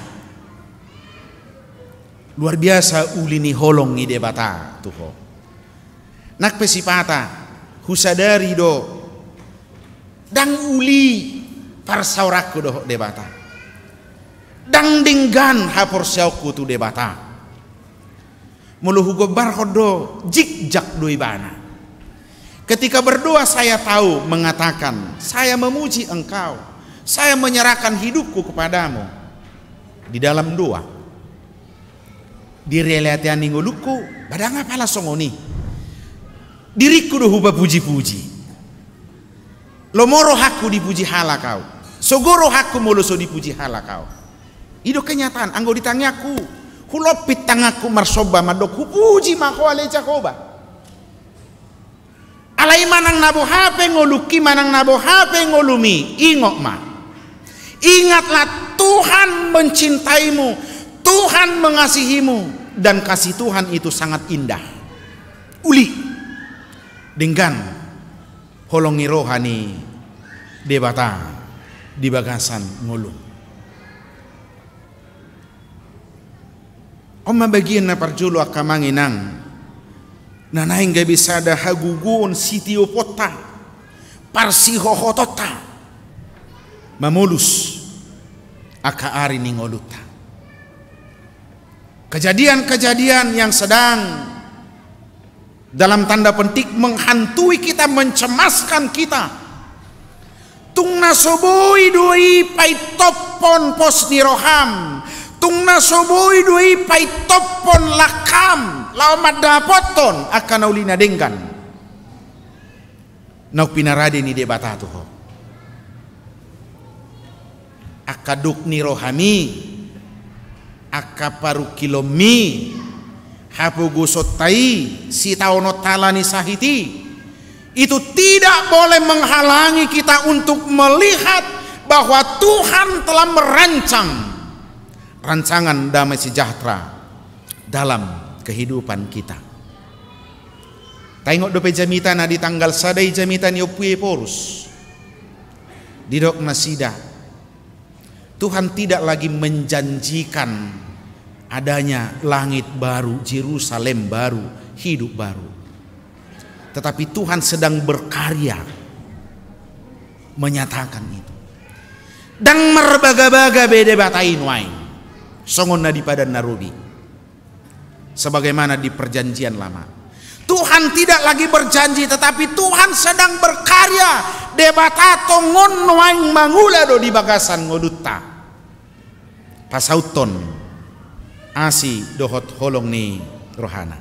Luar biasa ulini holong ide bata tuho. Nak pesipata husadari do dang uli parsaurakku do debata. Dang dinggan hapor syauku tu debata. Muluhu gobar hodo jik-jak do ibana. Ketika berdoa saya tahu mengatakan, saya memuji engkau, saya menyerahkan hidupku kepadamu. Di dalam doa, di relatian nguluku, badang apalah songoni. Diriku dohu puji-puji. Lomoro hakku dipuji hala kau. Sogoro hakku moloso dipuji hala kau. Itu kenyataan, anggo ditanyaku, hulopit tangaku marsoba madok hupuji mako aleca koba. Alai manang nabo hape ngoluki manang nabo hape ngolumi ingok ma. Ingatlah Tuhan mencintaimu, Tuhan mengasihimu, dan kasih Tuhan itu sangat indah. Uli dengan holongi rohani debata di bagasan ngulung. Oma bagian na parjulu akamanginang nanaing gak bisa ada hagugun sitiopota parsihohotota mamulus aka ari ningoluta. Kejadian-kejadian yang sedang dalam tanda petik menghantui kita, mencemaskan kita. Tungna soboi doi paitopon pos niroham, tungna soboi doi paitopon lakam laumat dapoton akan ulina denggan nau pinarade ni debata tuh akaduk ni rohami akaparu kilomi hapu gusotai si taono talani sahiti itu tidak boleh menghalangi kita untuk melihat bahwa Tuhan telah merancang rancangan damai sejahtera dalam kehidupan kita. Tengok dope jamitan di tanggal sadai jamitan yopue porus. Didok nasida. Tuhan tidak lagi menjanjikan adanya langit baru, Yerusalem baru, hidup baru. Tetapi Tuhan sedang berkarya menyatakan itu. Dan merbaga-baga bede batain wain. Songon nadi pada narubi. Sebagaimana di perjanjian lama, Tuhan tidak lagi berjanji, tetapi Tuhan sedang berkarya. Debata tongon waing mangula do di bagasan ngoduta pasauton asi dohot holong ni rohana.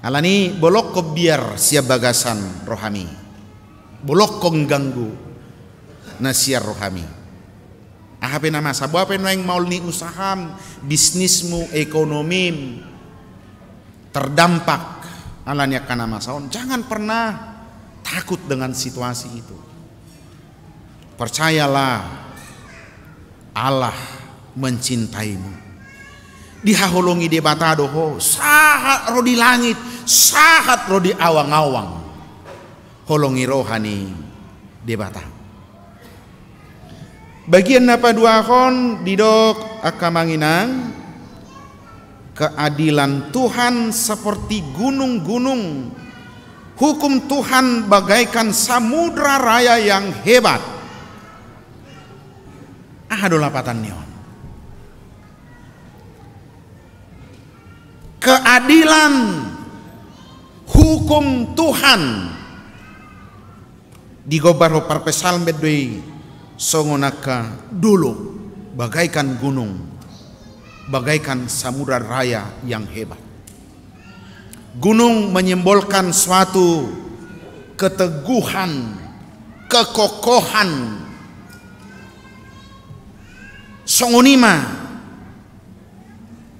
Alani bolok ko biar siap bagasan rohami, bolok ko ganggu na siar rohami. Ahape nama sabu apa yang mau ni usaham, bisnismu, ekonomi terdampak alanya kana masaon. Jangan pernah takut dengan situasi itu. Percayalah, Allah mencintaimu. Dihaholongi di bata doho, sahat ro di langit, sahat ro di awang-awang. Holongi rohani di bata. Bagian napa dua kon didok akamanginang, keadilan Tuhan seperti gunung-gunung, hukum Tuhan bagaikan samudra raya yang hebat. Aduh lapatan nion. Keadilan hukum Tuhan digobaro parpesal medwei songonaka dulu bagaikan gunung, bagaikan samudra raya yang hebat. Gunung menyimbolkan suatu keteguhan, kekokohan. Songonima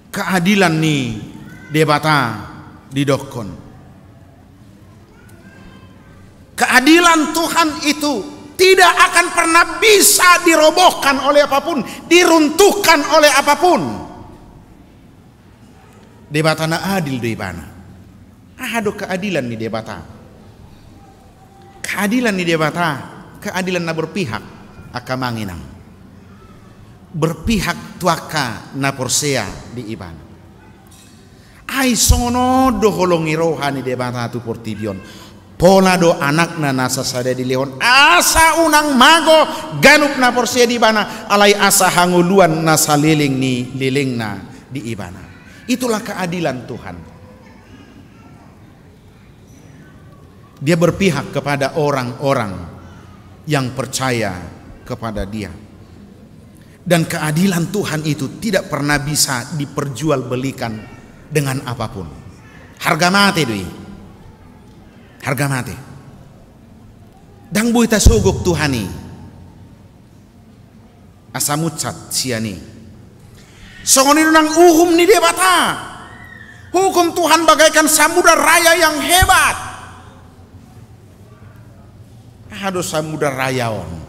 keadilan nih debata didokon. Keadilan Tuhan itu tidak akan pernah bisa dirobohkan oleh apapun, diruntuhkan oleh apapun. Debata na adil debana. Aduh keadilan nih debata. Keadilan nih debata, keadilan na berpihak akamanginang. Berpihak tuaka na porsea di iban. Ai sono do holongi rohani debata tu portibion. Pola do anak na nasa sada di lehon asa unang mago ganup na porsea di bana alai asa hanguluan nasa liling ni liling na di ibana. Itulah keadilan Tuhan. Dia berpihak kepada orang-orang yang percaya kepada Dia. Dan keadilan Tuhan itu tidak pernah bisa diperjualbelikan dengan apapun. Harga mati doi. Harga mati. Dang buita sogok Tuhani. Asamucat siani. Songoni nang uhum ni debata. Hukum Tuhan bagaikan samudra raya yang hebat. Aduh samudra rayaon.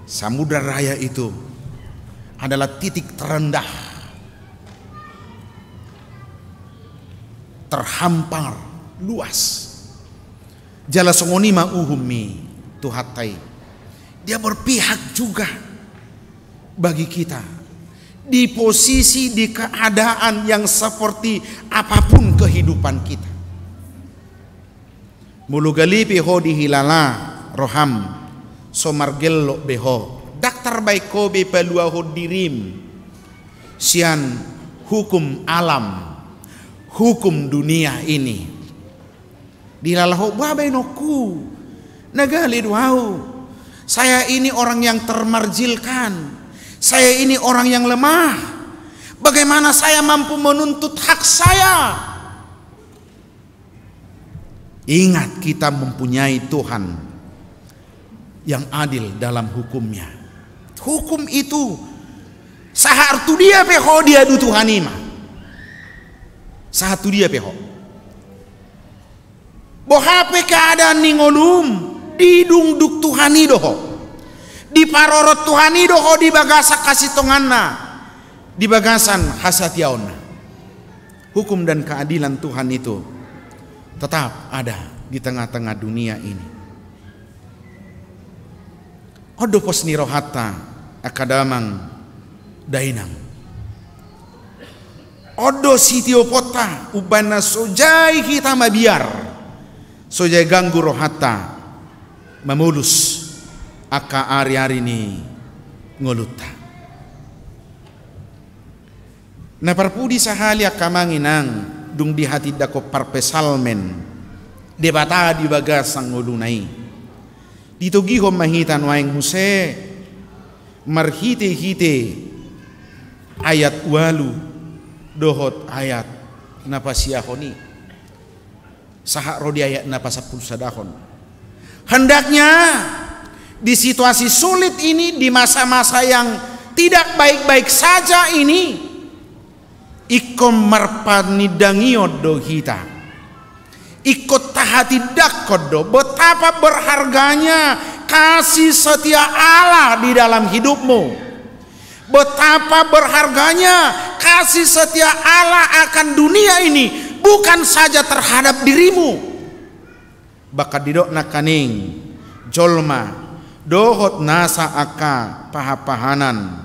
Samudra raya itu adalah titik terendah, terhampar, luas. Jala songonima uhumi tuhatai. Dia berpihak juga bagi kita di posisi, di keadaan yang seperti apapun kehidupan kita. Mulugali piho dihilala roham somargello beho daktar baiko be peluaho dirim sian hukum alam, hukum dunia ini dilalaho babai noku nagalid wow, saya ini orang yang termarjilkan, saya ini orang yang lemah, bagaimana saya mampu menuntut hak saya? Ingat kita mempunyai Tuhan yang adil dalam hukumnya. Hukum itu sahartu dia peho dia du Tuhanima. Satu dia peho. Bohape keadaan ningolum didungduk Tuhani doho. Di parorot Tuhani doho di bagasa kasih tonganna. Di bagasan hasatiaonna. Hukum dan keadilan Tuhan itu tetap ada di tengah-tengah dunia ini. Odo pos nirohata akadamang dainang. Odo sitiopota ubana sojai kita mabiar. Sojai ganggu rohata memulus aka ari-ari ni ngoluta. Na parpudi sahali akamanginang dung di hati dako parpesalmen debata di bagasang ngolunai. Ditugiho mahitan waing Muse marhite-hite ayat walu dohot ayat napasiahoni sahak rodi ayat napasapul sadahon. Hendaknya di situasi sulit ini, di masa-masa yang tidak baik-baik saja ini, ikom marpanidangiodo kita, ikut tahati dakodo, betapa berharganya kasih setia Allah di dalam hidupmu. Betapa berharganya kasih setia Allah akan dunia ini, bukan saja terhadap dirimu. Bakal didokna kaning jolma dohot nasa aka pahapahanan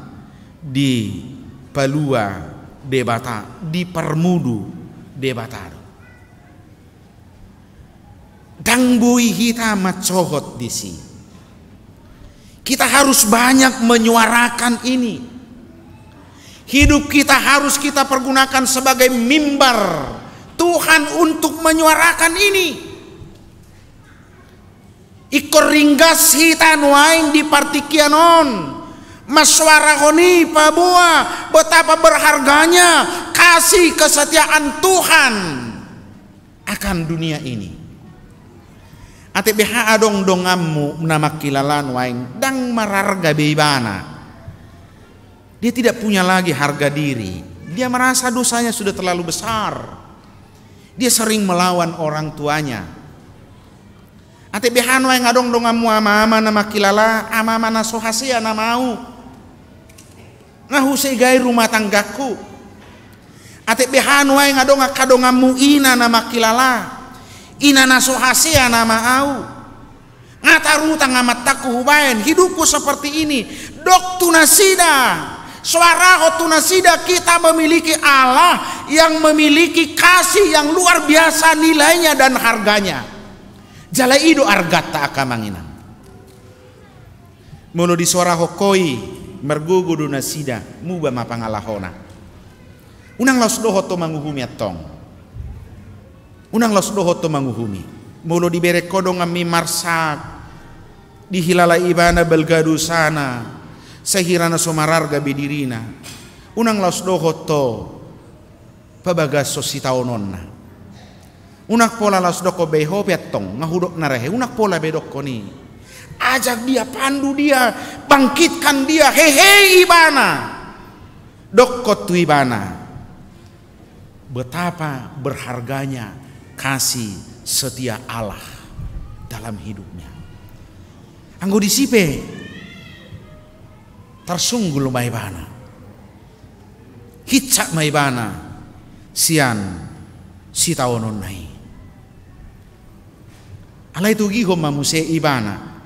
di palua debata, di permudu debata. Dangbui kita macohot di sini. Kita harus banyak menyuarakan ini. Hidup kita harus kita pergunakan sebagai mimbar Tuhan untuk menyuarakan ini. Ikor ringgas hitan waing di partikianon maswarahoni pabua, betapa berharganya kasih kesetiaan Tuhan akan dunia ini. Ate beha adong dongammu nama kilalan waing dang mararga beibana. Dia tidak punya lagi harga diri. Dia merasa dosanya sudah terlalu besar. Dia sering melawan orang tuanya. Ate behan waing adong dongammu ama-ama nama kilala, ama-ama nasohasia namau. Ngahusai gai rumah tanggaku. Ate behan waing adong akadongammu ina nama kilala. Ina nasohasia nama au. Ngatarutang amat taku hubain. Hidupku seperti ini. Dok tunasida. Suara tunasida, kita memiliki Allah yang memiliki kasih yang luar biasa nilainya dan harganya. Jala ido argata akamanginang. Mulu di suara hokoi mergugu dunasida muba mapangalahona. Unang laus dohoto manguhumi atong. Unang laus dohoto manguhumi. Mulu dibere kodong ami marsak dihilala ibana belgadu sana. Sehirana somararga bidirina. Unang laus dohoto pabagas sositaononna. Unak pola laus doko beho petong ngahudok narehe. Unak pola bedoko ni. Ajak dia, pandu dia, bangkitkan dia. Hehe ibana. Doko tu ibana. Betapa berharganya kasih setia Allah dalam hidupnya. Anggo disipe tersunggul maibana, hicak maibana, sian si taonon nai. Alai tu giho mamuse ibana,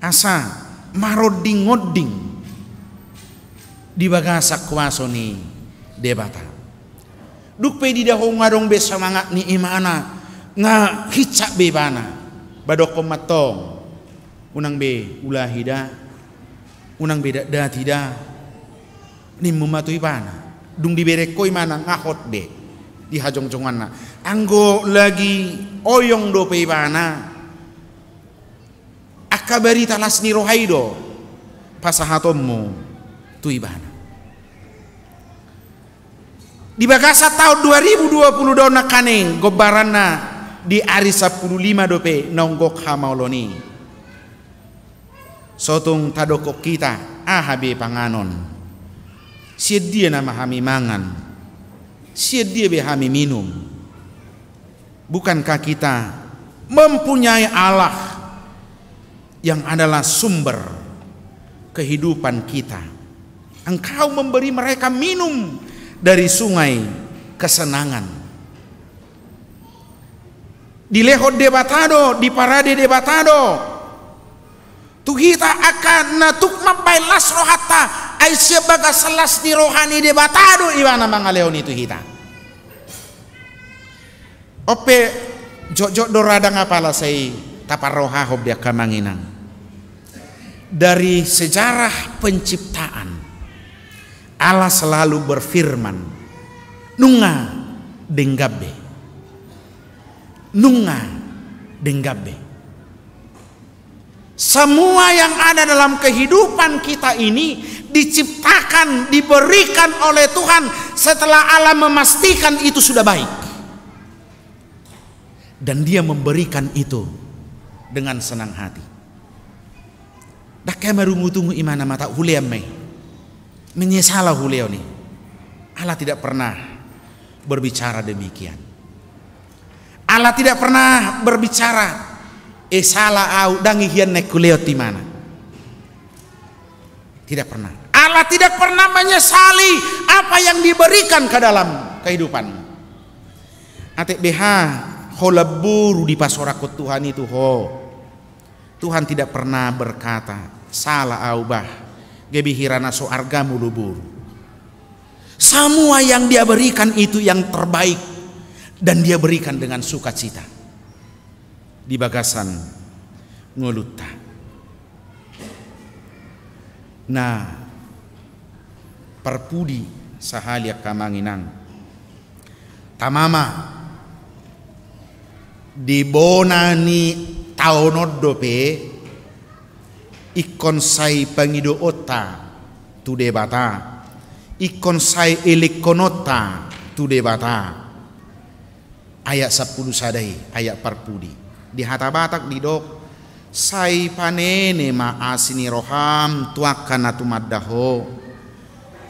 asa maroding ngoding di bagasak kuaso ni debata. Dukpe di dahong ngadong besamangat ni imana nga hicak bebana, badokom matong, unang be ulahida. Unang beda dah tidak nimmu matui bana dung dibere koi mana ngahot be di hajong jonganna anggo lagi oyong do pe bana akabari talas ni rohaido pasahatommu tu ibana di bagasa tahun 2020 dona kaneng gobaranna di hari 15 dope nonggok hamauloni. Sotung tadokok kita ahabe panganon. Siedia nama hami mangan. Siedia be hami minum. Bukankah kita mempunyai Allah yang adalah sumber kehidupan kita? Engkau memberi mereka minum dari sungai kesenangan. Di lehot debatado, di parade debatado. Tuhita akan natuk mabailas rohata aisyah baga selas di rohani debatado iwana mangaleon itu kita. Ope jok dorada ngapala say taparoha hob dia kamanginang. Dari sejarah penciptaan Allah selalu berfirman nunga denggabe. Nunga denggabe. Semua yang ada dalam kehidupan kita ini diciptakan, diberikan oleh Tuhan setelah Allah memastikan itu sudah baik. Dan dia memberikan itu dengan senang hati. dak marungu tungu imana mata huliam mai menyesala huleo nih. Allah tidak pernah berbicara demikian. Allah tidak pernah berbicara salah au dangi hian nek huleo di mana. Tidak pernah. Allah tidak pernah menyesali apa yang diberikan ke dalam kehidupan. Atek BH holeburu di pasorakut Tuhan itu ho. Tuhan tidak pernah berkata salah aubah gebihirana so arga mulubur. Semua yang dia berikan itu yang terbaik dan dia berikan dengan sukacita. Di bagasan ngolutta. Nah, perpudi sahalia kamanginang tamama di bonani taonodope ikon sai pangido ota tu debata ikon sai elikonota tu debata ayat 10 sadai ayat perpudi di hatabatak di dok sai panene ma asini roham tuaka na tumaddaho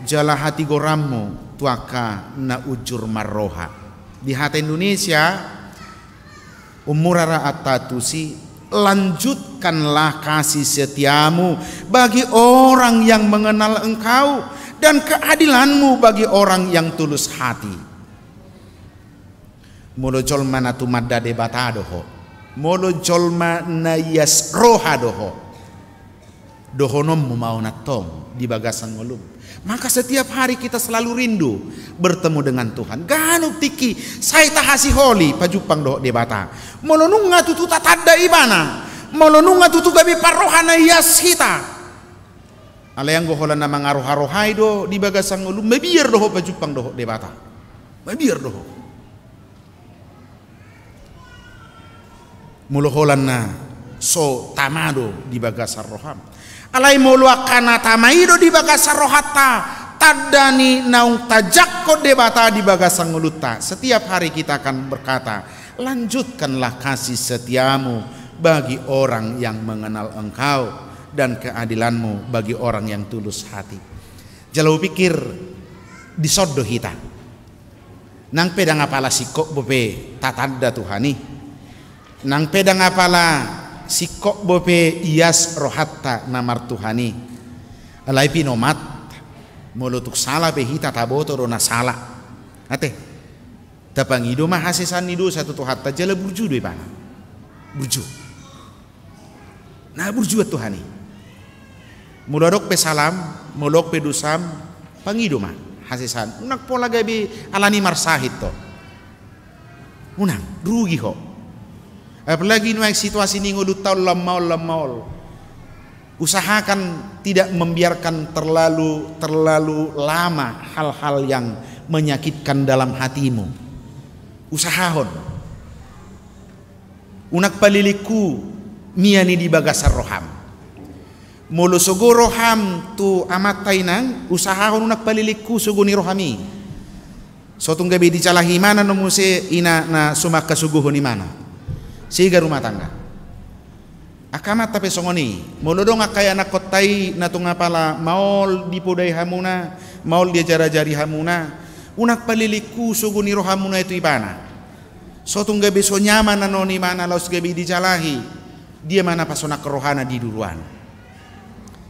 jala hati gorammu tuaka na ujur marroha. Di hati Indonesia umurara atatusi lanjutkanlah kasih setiamu bagi orang yang mengenal engkau dan keadilanmu bagi orang yang tulus hati. Molo jolma na tumadda debatadoho molo jolma na yas roha doho dohonom mau natong di bagasan ngolum. Maka setiap hari kita selalu rindu bertemu dengan Tuhan. Ganuk tiki saya tahasi holi pajupang doho debata molo nunga tutu tatadda ibana molo nunga tutu gabi parrohana yas hita ala yang goholan na mga roha-rohay do di bagasan ngolum mabiyar doho pajupang doho debata mabiyar doho muluholan na so tamado di bagasar roham alai mulu akana tamaido di bagasar rohata tadani naung tajakko debata di bagasar nguluta. Setiap hari kita akan berkata lanjutkanlah kasih setiamu bagi orang yang mengenal engkau dan keadilanmu bagi orang yang tulus hati. Jalau pikir disodo hita nang pedang apala sikok bope tatanda Tuhani nang pedang apala sikok bope ias rohatta namar Tuhani alai pinomat mulutuk salah behita taboto do na salah ate tapang ido mahasisan ido satu tuhatta jala burju do ipana burju na burju Tuhani mulodok pe salam mulok pe dusam pangido mah hasisan unak pola gabi alani marsahit to unang rugi ho. Apalagi nuai situasi ini ngulut tahun lemol usahakan tidak membiarkan terlalu lama hal-hal yang menyakitkan dalam hatimu. Usahahon unak paliliku miani di bagasar roham mulu sugo roham tu amat tainang usahahon unak paliliku sugo ni rohami sotung gabi dicalahi mana nomuse ina na sumaka suguhon ni mana siga rumah tangga akamat tapi songoni molodong akaya anak kotai na tunga pala maol dipodai hamuna maol dia jara-jari hamuna unak paliliku suguni rohamuna itu ibana sotung gabi so nyaman na noni mana laus gabi dijalahi dia mana pasona kerohana di duluan.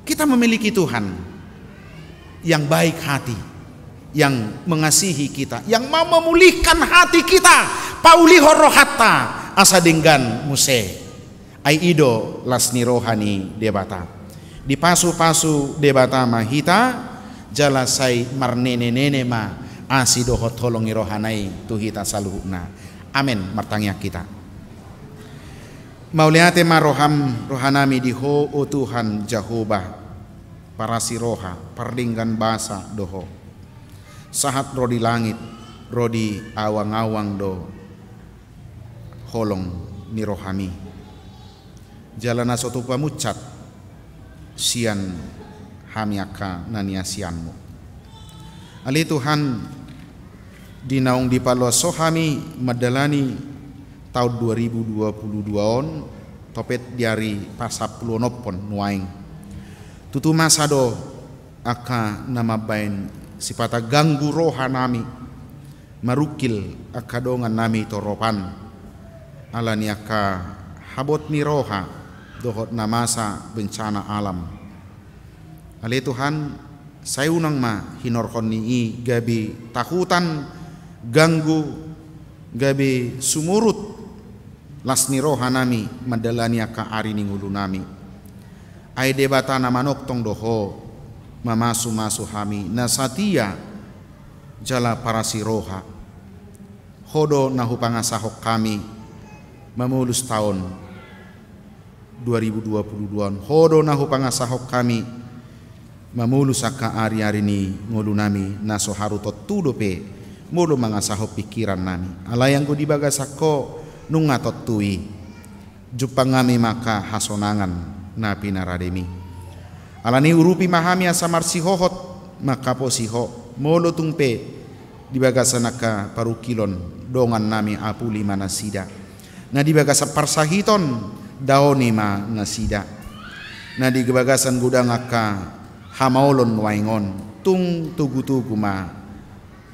Kita memiliki Tuhan yang baik hati, yang mengasihi kita, yang mau memulihkan hati kita. Pauliho rohatta asa denggan muse ai ido lasni rohani debata di pasu-pasu debata mahita jalasai marnene-nene ma asi dohot holongi rohanai tuhita saluhna amin martangya kita mauliate maroham rohanami diho o Tuhan Jehovah parasi roha pardinggan basa doho sahat rodi langit rodi awang-awang do holong ni rohami jalana sotu pamucat sian hamiaka naniasianmu ali Tuhan dinaung di palo sohami madalani tahun 2022 on topet diari pasap nopon nuaing tutu masado aka nama bain sipata ganggu roha nami marukil aka dongan nami toropan alani aka habot ni roha dohot namasa bencana alam. Ale Tuhan sayunang ma hinorkon ni gabi takutan ganggu gabi sumurut lasni roha nami madalani aka ari ni ngulu nami. Ai debata na manok tong doho mamasu-masu hami nasatia jala parasi roha hodo nahu pangasahok kami memulus tahun 2022 hodo nahu pangasahok kami memulus aka ari-ari ni ngulu nami naso harutot tudope mulu mangasahok pikiran nami alayang ko dibagasako nungatot tui jupang ngami maka hasonangan na pinarademi alani urupi mahami asamar sihohot maka po siho molo tungpe dibagasa naka parukilon dongan nami apuli manasida na dibagasa parsahiton daoni ma nasida na dibagasan gudang aka hamaulon waingon tung tugu-tugu ma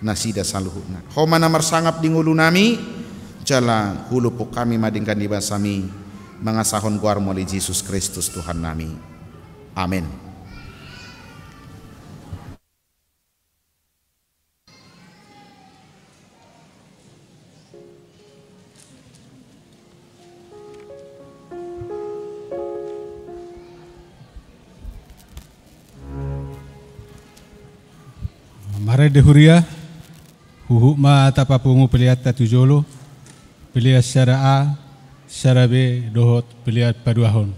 nasida saluhuna homa namar sangap di ngulu nami jala hulupuk kami madingkan dibasami mangasahon guarmo oleh Yesus Kristus Tuhan nami. Amin. Mare dehuria huhu ma tapapungu peliat tatujolo peliat secara A secara B dohot peliat paduahon.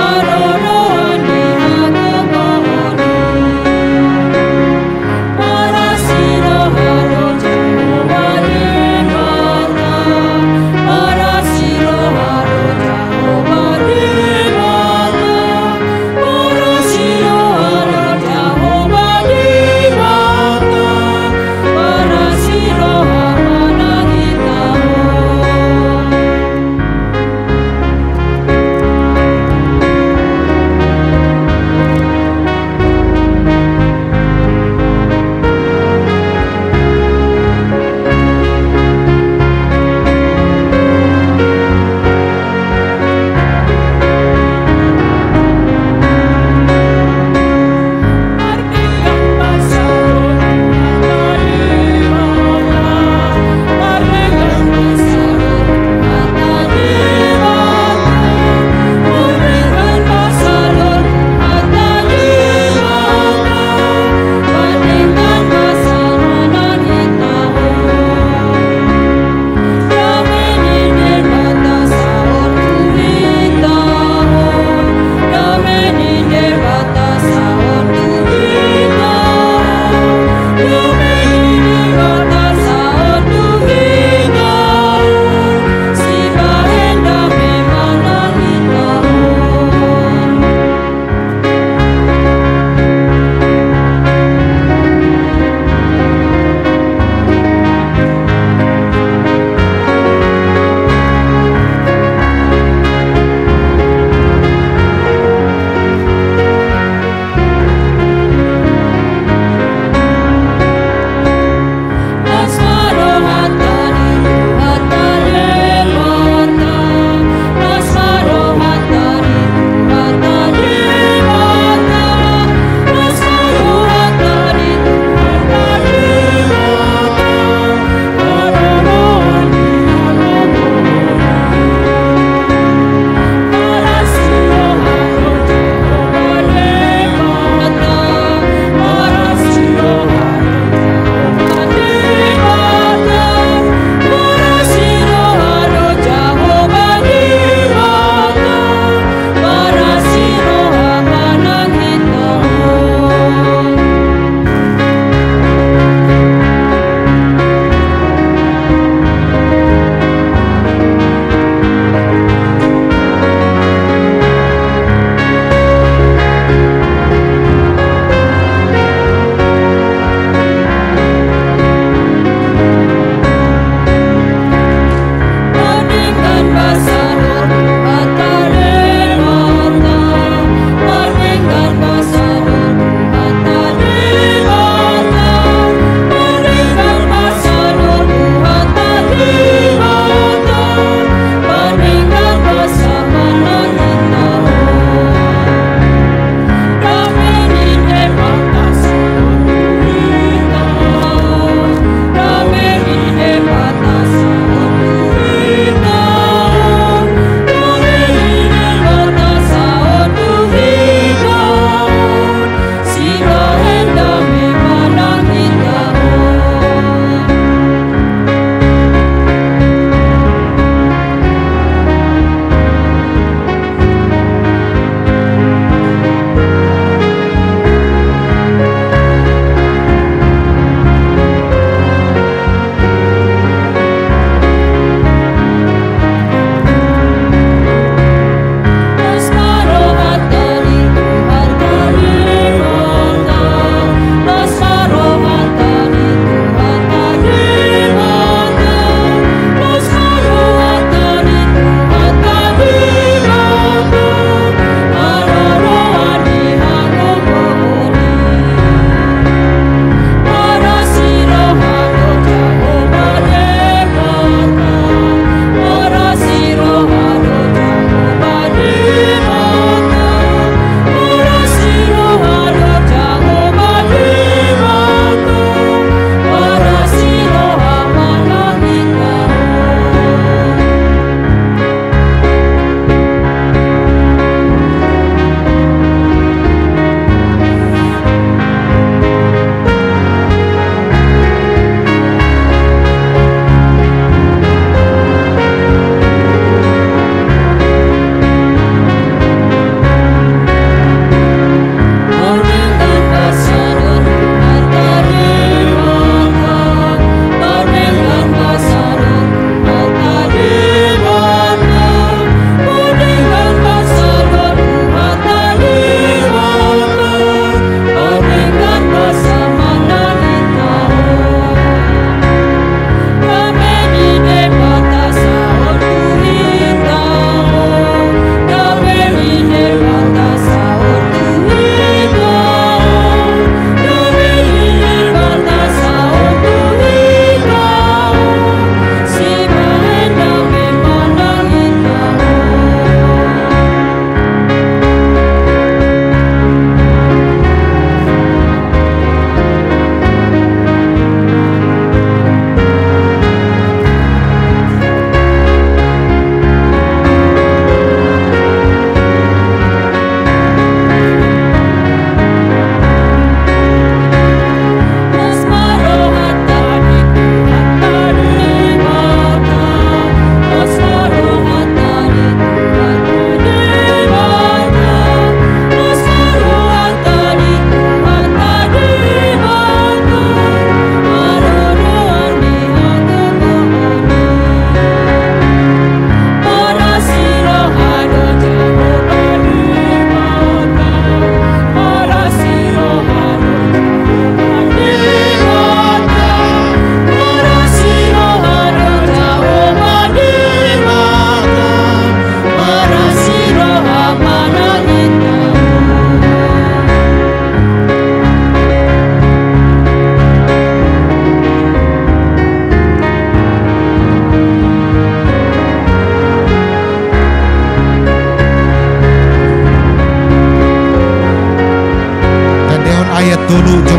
Oh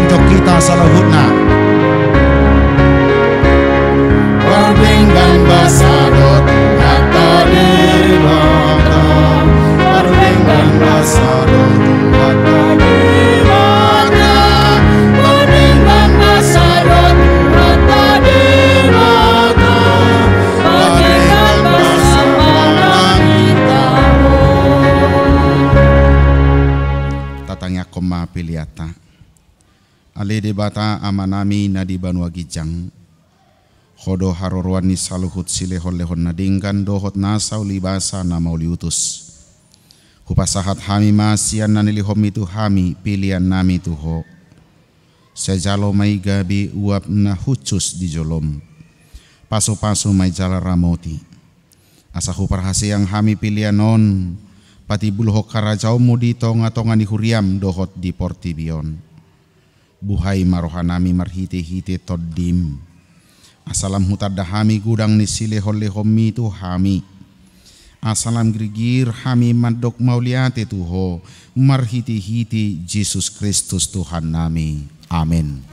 untuk kita saluhutna. Wardinggan basadot hatta dewata, wardinggan basadot hatta dewata, wardinggan basadot hatta dewata, wardinggan basadot kita. Tatangnya koma piliata. Ale debata amanami nadi banua gijang. Khodo harorwani saluhut silehon lehon nadingkan dohot nasau libasa nama uliutus. Hupasahat hami masian nanilihom itu hami pilihan nami tuho. Sejalo mai gabi uap na hucus di jolom. Pasu-pasu mai jala ramoti. Asahu parhasi yang hami pilihan non. Pati bulho karajau mudi tonga-tonga di huriam dohot di portibion. Buhai marohanami marhite-hite toddim. Asalam hutada hami gudang ni silehol-lehom itu hami. Asalam grigir hami mandok mauliate tuho. Marhite-hite Yesus Kristus Tuhan nami. Amin.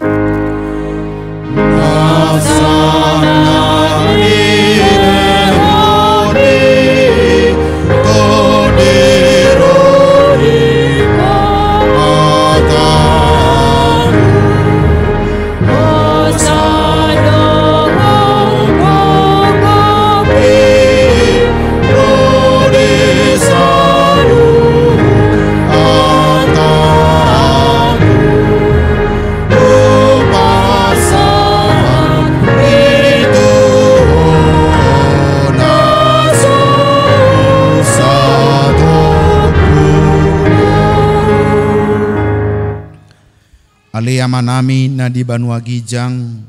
Ale amanami na di banua gijang,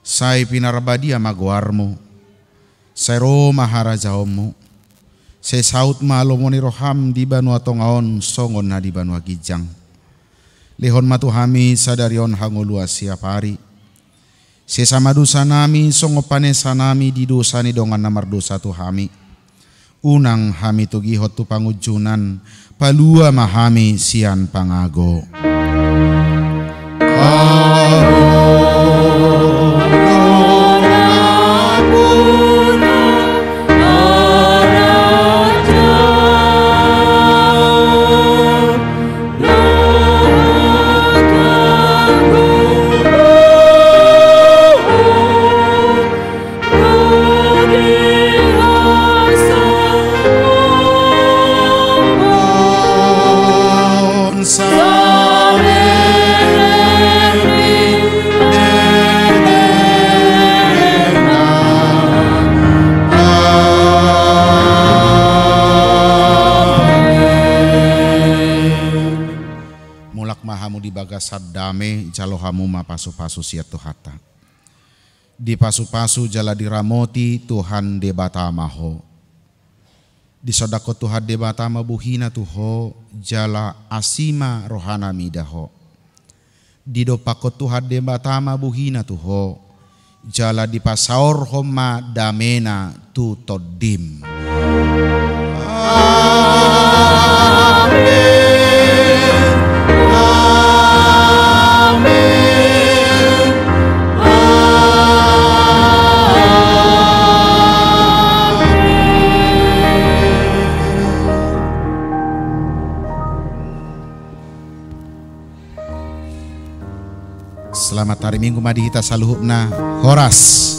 say pinarabadi amaguarmo, say ro maharajaomo, say saut malomo ni roham di banua tongaon songon na di banua gijang. Lehon matuhami sadarion hangolua siapari, say sama dosa nami songopane sanami di dosa ni dongan namar dosa tuhami. Unang hami tugihot tu pangujunan, palua mahami sian pangago. Sadame jalohamu ma pasu-pasu sia tuhata. Di pasu-pasu jala diramoti Tuhan debata maho. Di sodako Tuhan debata mabuhina tuho jala asima rohana midaho. Di dopako Tuhan debata mabuhina tuho jala di pasaor homa damena tu todim. Amin. Selamat hari Minggu madi kita saluhupna Horas.